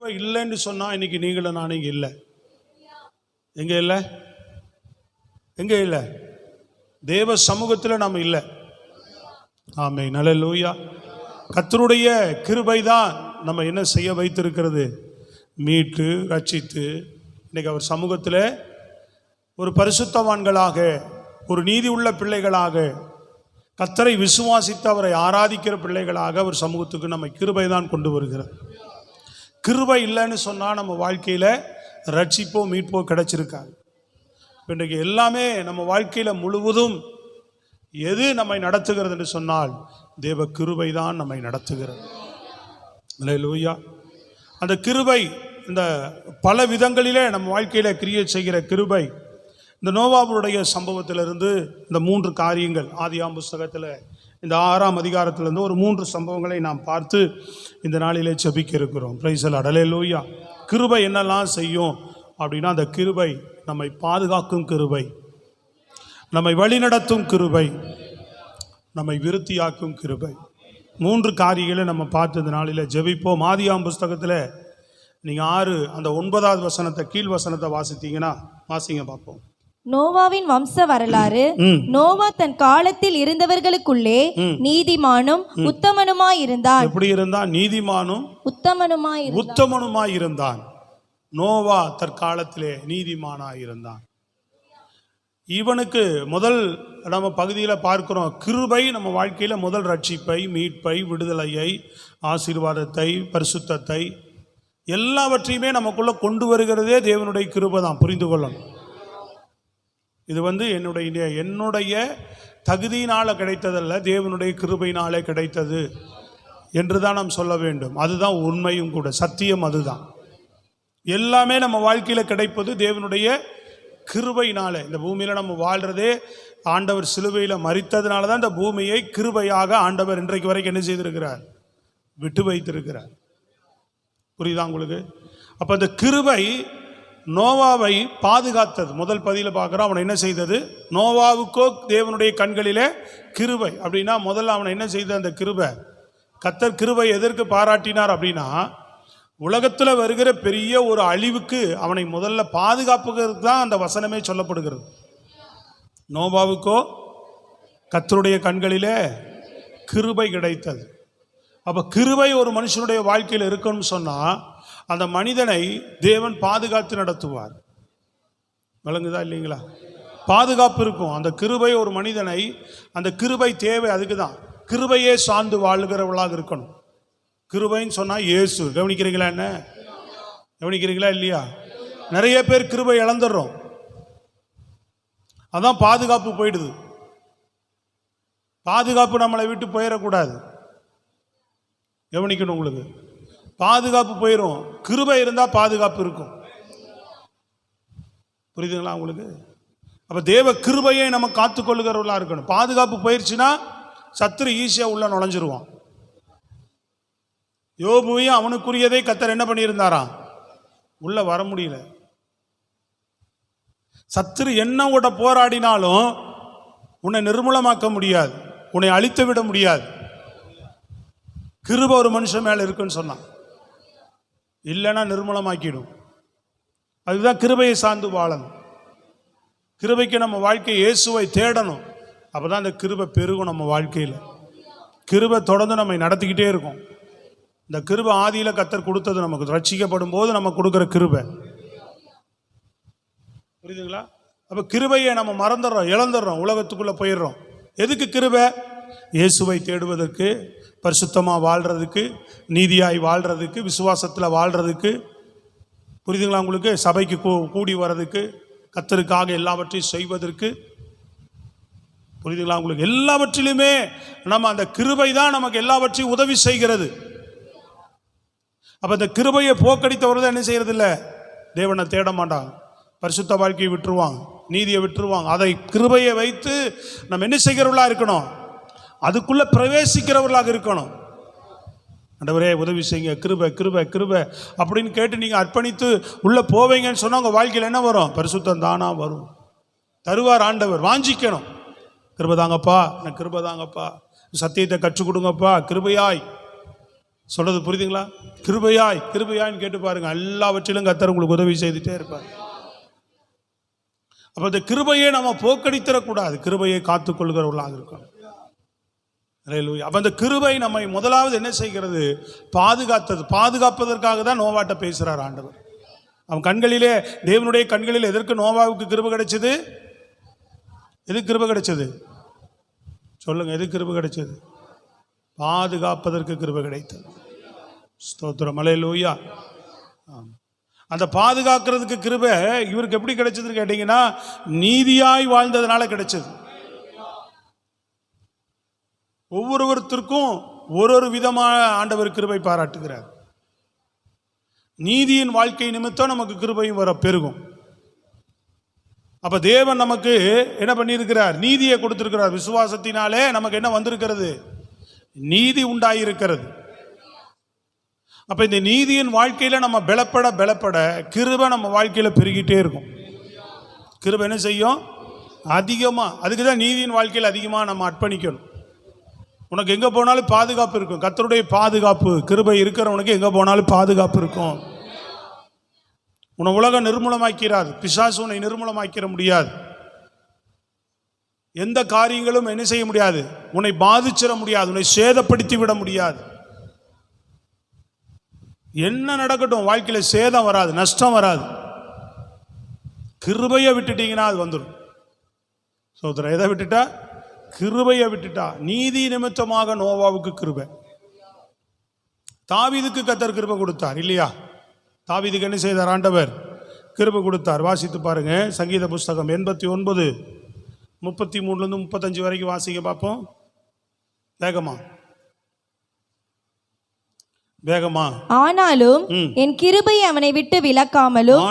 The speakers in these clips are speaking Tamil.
இல்லைன்னு சொன்னா இன்னைக்கு நீங்களும் நானும் இங்க இல்லை. எங்க இல்லை? எங்க இல்லை? தேவ சமூகத்தில் நாம் இல்லை. ஆமென், அல்லேலூயா. கர்த்தருடைய கிருபை தான் நம்ம என்ன செய்ய வைத்திருக்கிறது, மீட்டு ரட்சித்து இன்னைக்கு அவர் சமூகத்தில் ஒரு பரிசுத்தவான்களாக, ஒரு நீதி உள்ள பிள்ளைகளாக, கர்த்தரை விசுவாசித்து அவரை ஆராதிக்கிற பிள்ளைகளாக அவர் சமூகத்துக்கு நம்ம கிருபை தான் கொண்டு வருகிறது. கிருபை இல்லைன்னு சொன்னால் நம்ம வாழ்க்கையில் ரட்சிப்போ மீட்போ கிடைச்சிருக்காது. இன்றைக்கு எல்லாமே நம்ம வாழ்க்கையில் முழுவதும் எது நம்மை நடத்துகிறது என்று சொன்னால் தேவ கிருபை தான் நம்மை நடத்துகிறது. அல்லேலூயா. அந்த கிருபை இந்த பல விதங்களிலே நம்ம வாழ்க்கையில் கிரியேட் செய்கிற கிருபை இந்த நோவாவுடைய சம்பவத்திலிருந்து இந்த 3 காரியங்கள் ஆதியாம் புஸ்தகத்தில் இந்த 6ஆம் அதிகாரத்திலிருந்து ஒரு 3 சம்பவங்களை நாம் பார்த்து இந்த நாளிலே ஜெபிக்க இருக்கிறோம். Praise the Lord. அல்லேலூயா. கிருபை என்னெல்லாம் செய்யும் அப்படின்னா, அந்த கிருபை நம்மை பாதுகாக்கும் கிருபை, நம்மை வழிநடத்தும் கிருபை, நம்மை விருத்தியாக்கும் கிருபை. 3 காரியங்களை நம்ம பார்த்து இந்த நாளில் ஜெபிப்போம். ஆதியாம் புஸ்தகத்தில் நீங்கள் 6 அந்த 9வது வசனத்தை கீழ் வசனத்தை வாசித்தீங்கன்னா வாசிங்க பார்ப்போம். நோவாவின் வம்ச வரலாறு. நோவா தன் காலத்தில் இருந்தவர்களுக்குள்ளே நீதிமானும் உத்தமனுமாய் இருந்தான். எப்படி இருந்தான்? நீதிமானும் உத்தமனுமாய் இருந்தான். நோவா தற்காலத்திலே நீதிமானாய் இருந்தான். இவனுக்கு முதல் நம்ம பகுதியில் பார்க்கிறோம், கிருபை நம்ம வாழ்க்கையில் முதல் ரட்சிப்பை, மீட்பை, விடுதலையை, ஆசீர்வாதத்தை, பரிசுத்தத்தை எல்லாவற்றையுமே நமக்குள்ள கொண்டு வருகிறதே தேவனுடைய கிருபை தான். புரிந்து கொள்ளணும். இது என்னுடைய தகுதியினால் கிடைத்ததல்ல, தேவனுடைய கிருபையினாலே கிடைத்தது என்று தான் நாம் சொல்ல வேண்டும். அதுதான் உண்மையும் கூட, சத்தியம் அதுதான். எல்லாமே நம்ம வாழ்க்கையில் கிடைப்பது தேவனுடைய கிருபையினாலே. இந்த பூமியில் நம்ம வாழ்கிறதே ஆண்டவர் சிலுவையில் மரித்ததுனால தான் இந்த பூமியை கிருபையாக ஆண்டவர் இன்றைக்கு வரைக்கும் என்ன செய்திருக்கிறார்? விட்டு வைத்திருக்கிறார். புரியுதா உங்களுக்கு? அப்போ இந்த கிருபை நோவாவை பாதுகாத்தது. முதல் பதியில் பார்க்குறோம், அவனை என்ன செய்தது? நோவாவுக்கோ தேவனுடைய கண்களிலே கிருபை அப்படின்னா முதல்ல அவனை என்ன செய்த? அந்த கிருபை, கர்த்தர் கிருபை எதற்கு பாராட்டினார் அப்படின்னா, உலகத்தில் வருகிற பெரிய ஒரு அழிவுக்கு அவனை முதல்ல பாதுகாப்புக்கு தான் அந்த வசனமே சொல்லப்படுகிறது. நோவாவுக்கோ கர்த்தருடைய கண்களிலே கிருபை கிடைத்தது. அப்போ கிருபை ஒரு மனுஷனுடைய வாழ்க்கையில் இருக்கணும்னு சொன்னால் அந்த மனிதனை தேவன் பாதுகாத்து நடத்துவார். விளங்குதா இல்லைங்களா? பாதுகாப்பு இருக்கும். அந்த கிருபை ஒரு மனிதனை, அந்த கிருபை தேவை. அதுக்கு தான் கிருபையே சார்ந்து வாழ்கிறவளாக இருக்கணும். கிருபைன்னு சொன்னால் இயேசு. கவனிக்கிறீங்களா? என்ன கவனிக்கிறீங்களா இல்லையா? நிறைய பேர் கிருபை இழந்துடுறோம். அதான் பாதுகாப்பு போயிடுது. பாதுகாப்பு நம்மளை விட்டு போயிடக்கூடாது. கவனிக்கணும். உங்களுக்கு பாதுகாப்பு போயிடும். கிருபை இருந்தால் பாதுகாப்பு இருக்கும். புரியுதுங்களா உங்களுக்கு? அப்போ தேவ கிருபையை நம்ம காத்துக்கொள்ளுகிறவர்களாக இருக்கணும். பாதுகாப்பு போயிடுச்சுன்னா சத்துரு ஈஸியாக உள்ள நுழைஞ்சிருவான். யோபுவையும் அவனுக்குரியதை கர்த்தர் என்ன பண்ணியிருந்தாராம்? உள்ள வர முடியல. சத்துரு என்ன கூட போராடினாலும் உன்னை நிர்மூலமாக்க முடியாது, உன்னை அழித்து விட முடியாது. கிருபை ஒரு மனுஷன் மேலே இருக்குன்னு சொன்னான், இல்லைன்னா நிர்மூலமாக்கிடும். அதுதான் கிருபையை சார்ந்து வாழணும். கிருபைக்கு நம்ம வாழ்க்கை இயேசுவை தேடணும். அப்போ தான் அந்த கிருபை பெருகும் நம்ம வாழ்க்கையில். கிருபை தொடர்ந்து நம்மை நடத்திக்கிட்டே இருக்கும். இந்த கிருபை ஆதியில் கர்த்தர் கொடுத்தது, நமக்கு ரட்சிக்கப்படும் போது நம்ம கொடுக்குற கிருபை. புரியுதுங்களா? அப்போ கிருபையை நம்ம மறந்துடுறோம், இழந்துடுறோம், உலகத்துக்குள்ளே போயிடுறோம். எதுக்கு கிருபை? இயேசுவை தேடுவதற்கு, பரிசுத்தமாக வாழ்கிறதுக்கு, நீதியாய் வாழ்கிறதுக்கு, விசுவாசத்தில் வாழ்கிறதுக்கு. புரியுதுங்களா உங்களுக்கு? சபைக்கு கூடி வர்றதுக்கு, கர்த்தருக்காக எல்லாவற்றையும் செய்வதற்கு. புரியுதுங்களா உங்களுக்கு? எல்லாவற்றிலுமே நம்ம அந்த கிருபை தான் நமக்கு எல்லாவற்றையும் உதவி செய்கிறது. அப்போ இந்த கிருபையை போக்கடித்தவர் தான் என்ன செய்யறது இல்லை, தேவனை தேட மாட்டாங்க, பரிசுத்த வாழ்க்கையை விட்டுருவாங்க, நீதியை விட்டுருவாங்க. அதை கிருபையை வைத்து நம்ம என்ன செய்கிறவர்களா இருக்கணும்? அதுக்குள்ள பிரவேசிக்கிறவர்களாக இருக்கணும். ஆண்டவரே உதவி செய்யுங்க, கிருபை கிருபை கிருபை அப்படின்னு கேட்டு நீங்கள் அர்ப்பணித்து உள்ளே போவீங்கன்னு சொன்னால் உங்கள் வாழ்க்கையில் என்ன வரும்? பரிசுத்தம் தானா வரும். தருவார் ஆண்டவர். வாஞ்சிக்கணும். கிருபை தாங்கப்பா, எனக்கு கிருபை தாங்கப்பா, சத்தியத்தை கற்றுக் கொடுங்கப்பா, கிருபையாய் சொல்றது புரியுதுங்களா? கிருபையாய் கிருபையான்னு கேட்டு பாருங்க, எல்லாவற்றிலும் கர்த்தர் உங்களுக்கு உதவி செய்துட்டே இருப்பார். அப்ப இந்த கிருபையை நம்ம போக்கடித்தரக்கூடாது, கிருபையை காத்துக்கொள்கிறவர்களாக இருக்கணும். அப்ப அந்த கிருபை நம்மை முதலாவது என்ன செய்கிறது? பாதுகாப்பதற்காக தான் நோவாட்ட பேசுறார் ஆண்டவர். அவன் கண்களிலே, தேவனுடைய கண்களில் எதற்கு நோவாவுக்கு கிருபை கிடைச்சது? எது கிருபை கிடைச்சது சொல்லுங்க? எது கிருபை கிடைச்சது? பாதுகாப்பதற்கு கிருபை கிடைத்தது. ஸ்தோத்திரம், அல்லேலூயா. அந்த பாதுகாக்கிறதுக்கு கிருபை இவருக்கு எப்படி கிடைச்சதுன்னு கேட்டீங்கன்னா, நீதியாய் வாழ்ந்ததுனால கிடைச்சது. ஒவ்வொருவருத்திற்கும் ஒரு விதமான ஆண்டவர் கிருபை பாராட்டுகிறார். நீதியின் வாழ்க்கை நிமித்தம் நமக்கு கிருபையும் வர பெருகும். அப்ப தேவன் நமக்கு என்ன பண்ணியிருக்கிறார்? நீதியை கொடுத்திருக்கிறார். விசுவாசத்தினாலே நமக்கு என்ன வந்திருக்கிறது? நீதி உண்டாயிருக்கிறது. அப்ப இந்த நீதியின் வாழ்க்கையில நம்ம பலப்பட கிருபை நம்ம வாழ்க்கையில பெருகிட்டே இருக்கும். கிருபை என்ன செய்யும்? அதிகமா. அதுக்குதான் நீதியின் வாழ்க்கையில் அதிகமா நம்ம அர்ப்பணிக்கணும். உனக்கு எங்க போனாலும் பாதுகாப்பு இருக்கும். கர்த்தருடைய பாதுகாப்பு, கிருபை இருக்கிறவனுக்கு எங்க போனாலும் பாதுகாப்பு இருக்கும். உன்னை உலகம் நிர்மூலமாக்கிறாது, பிசாசு உன்னை நிர்மூலமாக்கிற முடியாது. எந்த காரியங்களும் என்ன செய்ய முடியாது? உன்னை பாதிச்சிட முடியாது, உன்னை சேதப்படுத்தி விட முடியாது. என்ன நடக்கட்டும், வாழ்க்கையில சேதம் வராது, நஷ்டம் வராது. கிருபையை விட்டுட்டீங்கன்னா அது வந்துடும். சோதரா, எதை விட்டுட்டா? கிருபையை விட்டுட்டா. நீதி நிமித்தமாக நோவாவுக்கு கிருபை. தாவீதுக்கு கர்த்தர் கிருபை கொடுத்தார் இல்லையா? தாவீதுக்கு என்ன செய்தார்? ஆண்டவர் கிருபை கொடுத்தார். வாசித்து பாருங்க, சங்கீத புஸ்தகம் 89 33 35 வரைக்கும் வாசிக்க பார்ப்போம். வேகமா. ஆனாலும் என் கிருபை அவனை விட்டு விலக்காமலும்,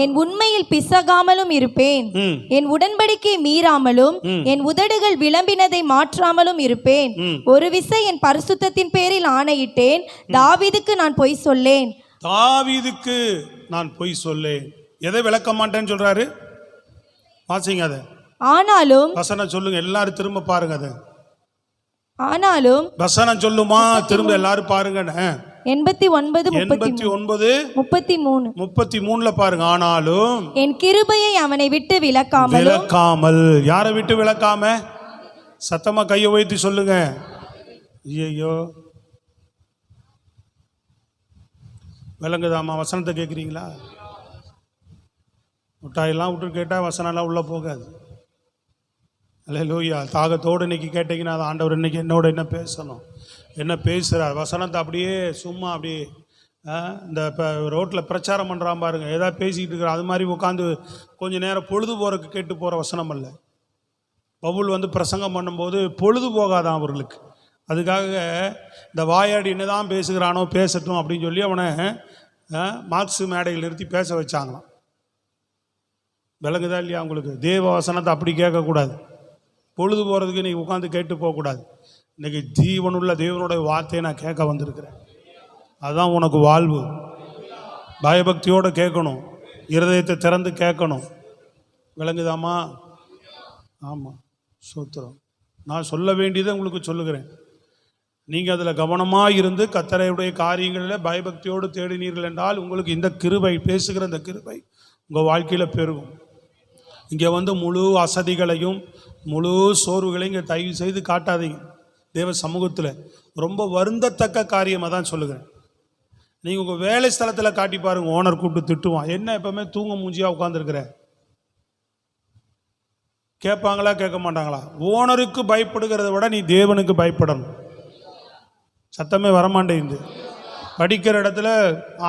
என் உண்மையில் பிசகாமலும் இருப்பேன். என் உடன்படிக்கை மீறாமலும், என் உதடுகள் விளம்பினதை மாற்றாமலும் இருப்பேன். ஒரு விசை என் பரிசுத்தத்தின் பேரில் ஆணையிட்டேன், தாவீதுக்கு நான் பொய் சொல்லேன். தாவீதுக்கு நான் பொய் சொல்லேன். எதை விளக்க மாட்டேன்னு சொல்றாரு? வாசிங்க அதை. ஆனாலும் வசனம் சொல்லுங்க, எல்லாரும் திரும்ப பாருங்க. அதை ஆனாலும் வசனம் சொல்லுமா? திரும்ப எல்லாரும் பாருங்க. 89 33 பாருங்க. ஆனாலும் என் கிருபையை அவனை விட்டு விலக்காமல். யாரை விட்டு விலக்காம? சத்தமா கையை வைத்து சொல்லுங்க. ஐயோ, விளங்குதாமா? வசனத்தை கேட்குறீங்களா? முட்டாயெல்லாம் விட்டு கேட்டால் வசனம்லாம் உள்ளே போகாது. அல்லேலூயா. தாகத்தோடு இன்னைக்கு கேட்டீங்கன்னா, அது ஆண்டவர் இன்னைக்கு என்னோட என்ன பேசணும், என்ன பேசுகிறார். வசனத்தை அப்படியே சும்மா அப்படியே இந்த இப்போ ரோட்டில் பிரச்சாரம் பண்ணுறான் பாருங்க, ஏதாவது பேசிக்கிட்டு இருக்கிற அது மாதிரி உட்காந்து கொஞ்சம் நேரம் பொழுது போகிறதுக்கு கேட்டு போகிற வசனம் அல்ல. பவுல் பிரசங்கம் பண்ணும்போது பொழுது போகாதான் அவர்களுக்கு. அதுக்காக இந்த வாயாடி என்ன தான் பேசுகிறானோ பேசட்டும் அப்படின்னு சொல்லி அவனை மார்க்ஸ் மேடையில் நிறுத்தி பேச வச்சாங்களாம். விளங்குதா இல்லையா உங்களுக்கு? தேவ வசனத்தை அப்படி கேட்கக்கூடாது. பொழுது போகிறதுக்கு நீ உட்காந்து கேட்டு போகக்கூடாது. இன்றைக்கி ஜீவனுள்ள தேவனுடைய வார்த்தையை நான் கேட்க வந்திருக்கிறேன். அதுதான் உனக்கு வாழ்வு. பயபக்தியோடு கேட்கணும், இருதயத்தை திறந்து கேட்கணும். விளங்குதாமா? ஆமாம், சூத்திரம். நான் சொல்ல வேண்டியதை உங்களுக்கு சொல்லுகிறேன். நீங்கள் அதில் கவனமாக இருந்து கர்த்தருடைய காரியங்களில் பயபக்தியோடு தேடினீர்கள் என்றால் உங்களுக்கு இந்த கிருபை, பேசுகிற இந்த கிருபை உங்கள் வாழ்க்கையில் பெருகும். இங்கே முழு அசதிகளையும் முழு சோர்வுகளையும் இங்கே தயவு செய்து காட்டாதீங்க. தேவ சமூகத்தில் ரொம்ப வருந்தத்தக்க காரியமாக தான் சொல்லுகிறேன். நீங்கள் உங்கள் வேலை ஸ்தலத்தில் காட்டி பாருங்க. ஓனர் கூப்பிட்டு திட்டுவான், என்ன எப்பவுமே தூங்க மூஞ்சியாக உட்காந்துருக்குற. கேட்பாங்களா? கேட்க மாட்டாங்களா? ஓனருக்கு பயப்படுகிறத விட நீ தேவனுக்கு பயப்படணும். சத்தமே வரமாட்டேங்குது. படிக்கிற இடத்துல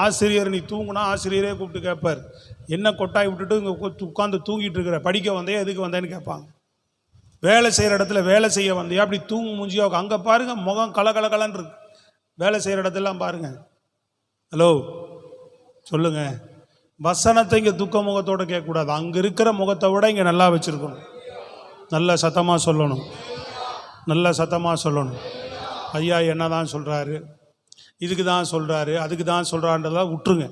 ஆசிரியர் நீ தூங்குனா ஆசிரியரே கூப்பிட்டு கேட்பார், என்ன கொட்டாய் விட்டுட்டு இங்கே உட்காந்து தூங்கிட்டு இருக்கிற, படிக்க வந்தே எதுக்கு வந்தேன்னு கேட்பாங்க. வேலை செய்கிற இடத்துல வேலை செய்ய வந்தியா, அப்படி தூங்கு மூஞ்சியா அங்கே பாருங்க, முகம் கலகலன்னு இருக்கு. வேலை செய்கிற இடத்துலாம் பாருங்க. ஹலோ சொல்லுங்க. வசனத்தை இங்கே துக்க முகத்தோடு கேட்கக்கூடாது. அங்கே இருக்கிற முகத்தை விட இங்கே நல்லா வச்சுருக்கணும். நல்ல சத்தமாக சொல்லணும், நல்ல சத்தமாக சொல்லணும். ஐயா என்ன தான் சொல்கிறாரு, இதுக்கு தான் சொல்கிறாரு, அதுக்கு தான் சொல்கிறான்றதெல்லாம் விட்டுருங்க.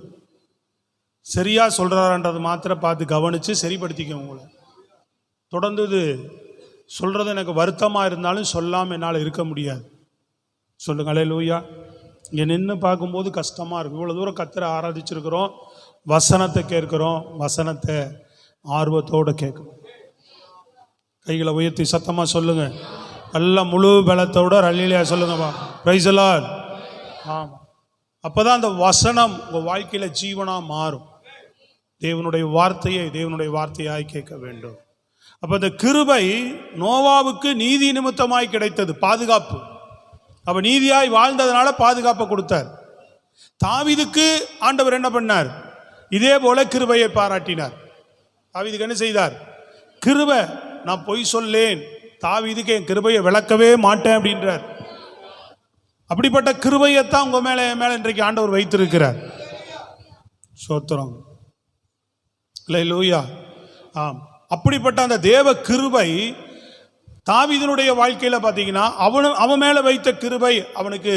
சரியாக சொல்கிறாரான்றது மாத்திரம் பார்த்து கவனித்து சரிப்படுத்திக்க. உங்களை தொடர்ந்து இது சொல்கிறது எனக்கு வருத்தமாக இருந்தாலும் சொல்லாமல் என்னால் இருக்க முடியாது. சொல்லுங்க அல்லேலூயா. இங்கே நின்று பார்க்கும்போது கஷ்டமாக இருக்கும். இவ்வளோ தூரம் கர்த்தரை ஆராதிச்சிருக்கிறோம், வசனத்தை கேட்குறோம், வசனத்தை ஆர்வத்தோடு கேட்கணும். கைகளை உயர்த்தி சத்தமாக சொல்லுங்க, நல்ல முழு பலத்தோட அல்லேலூயா சொல்லுங்கப்பா. Price the Lord. ஆமாம், அப்போ தான் அந்த வசனம் உங்கள் வாழ்க்கையில் ஜீவனாக மாறும். தேவனுடைய வார்த்தையாய் கேட்க வேண்டும். அப்போ இந்த கிருபை நோவாவுக்கு நீதி நிமித்தமாய் கிடைத்தது, பாதுகாப்பு. அப்போ நீதியாய் வாழ்ந்ததுனால பாதுகாப்பை கொடுத்தார். தாவீதுக்கு ஆண்டவர் என்ன பண்ணார்? இதே போல கிருபையை பாராட்டினார். தாவீதுக்கு என்ன செய்தார்? கிருபை. நான் பொய் சொல்லேன், தாவீதுக்கு என் கிருபையை விளக்கவே மாட்டேன் அப்படின்றார். அப்படிப்பட்ட கிருபையைத்தான் உங்க மேல என் மேல இன்றைக்கு ஆண்டவர் வைத்திருக்கிறார். சோத்திரம். அல்லேலூயா. ஆம், அப்படிப்பட்ட அந்த தேவ கிருபை தாவீதினுடைய வாழ்க்கையில பார்த்தீங்கன்னா அவன் மேல வைத்த கிருபை அவனுக்கு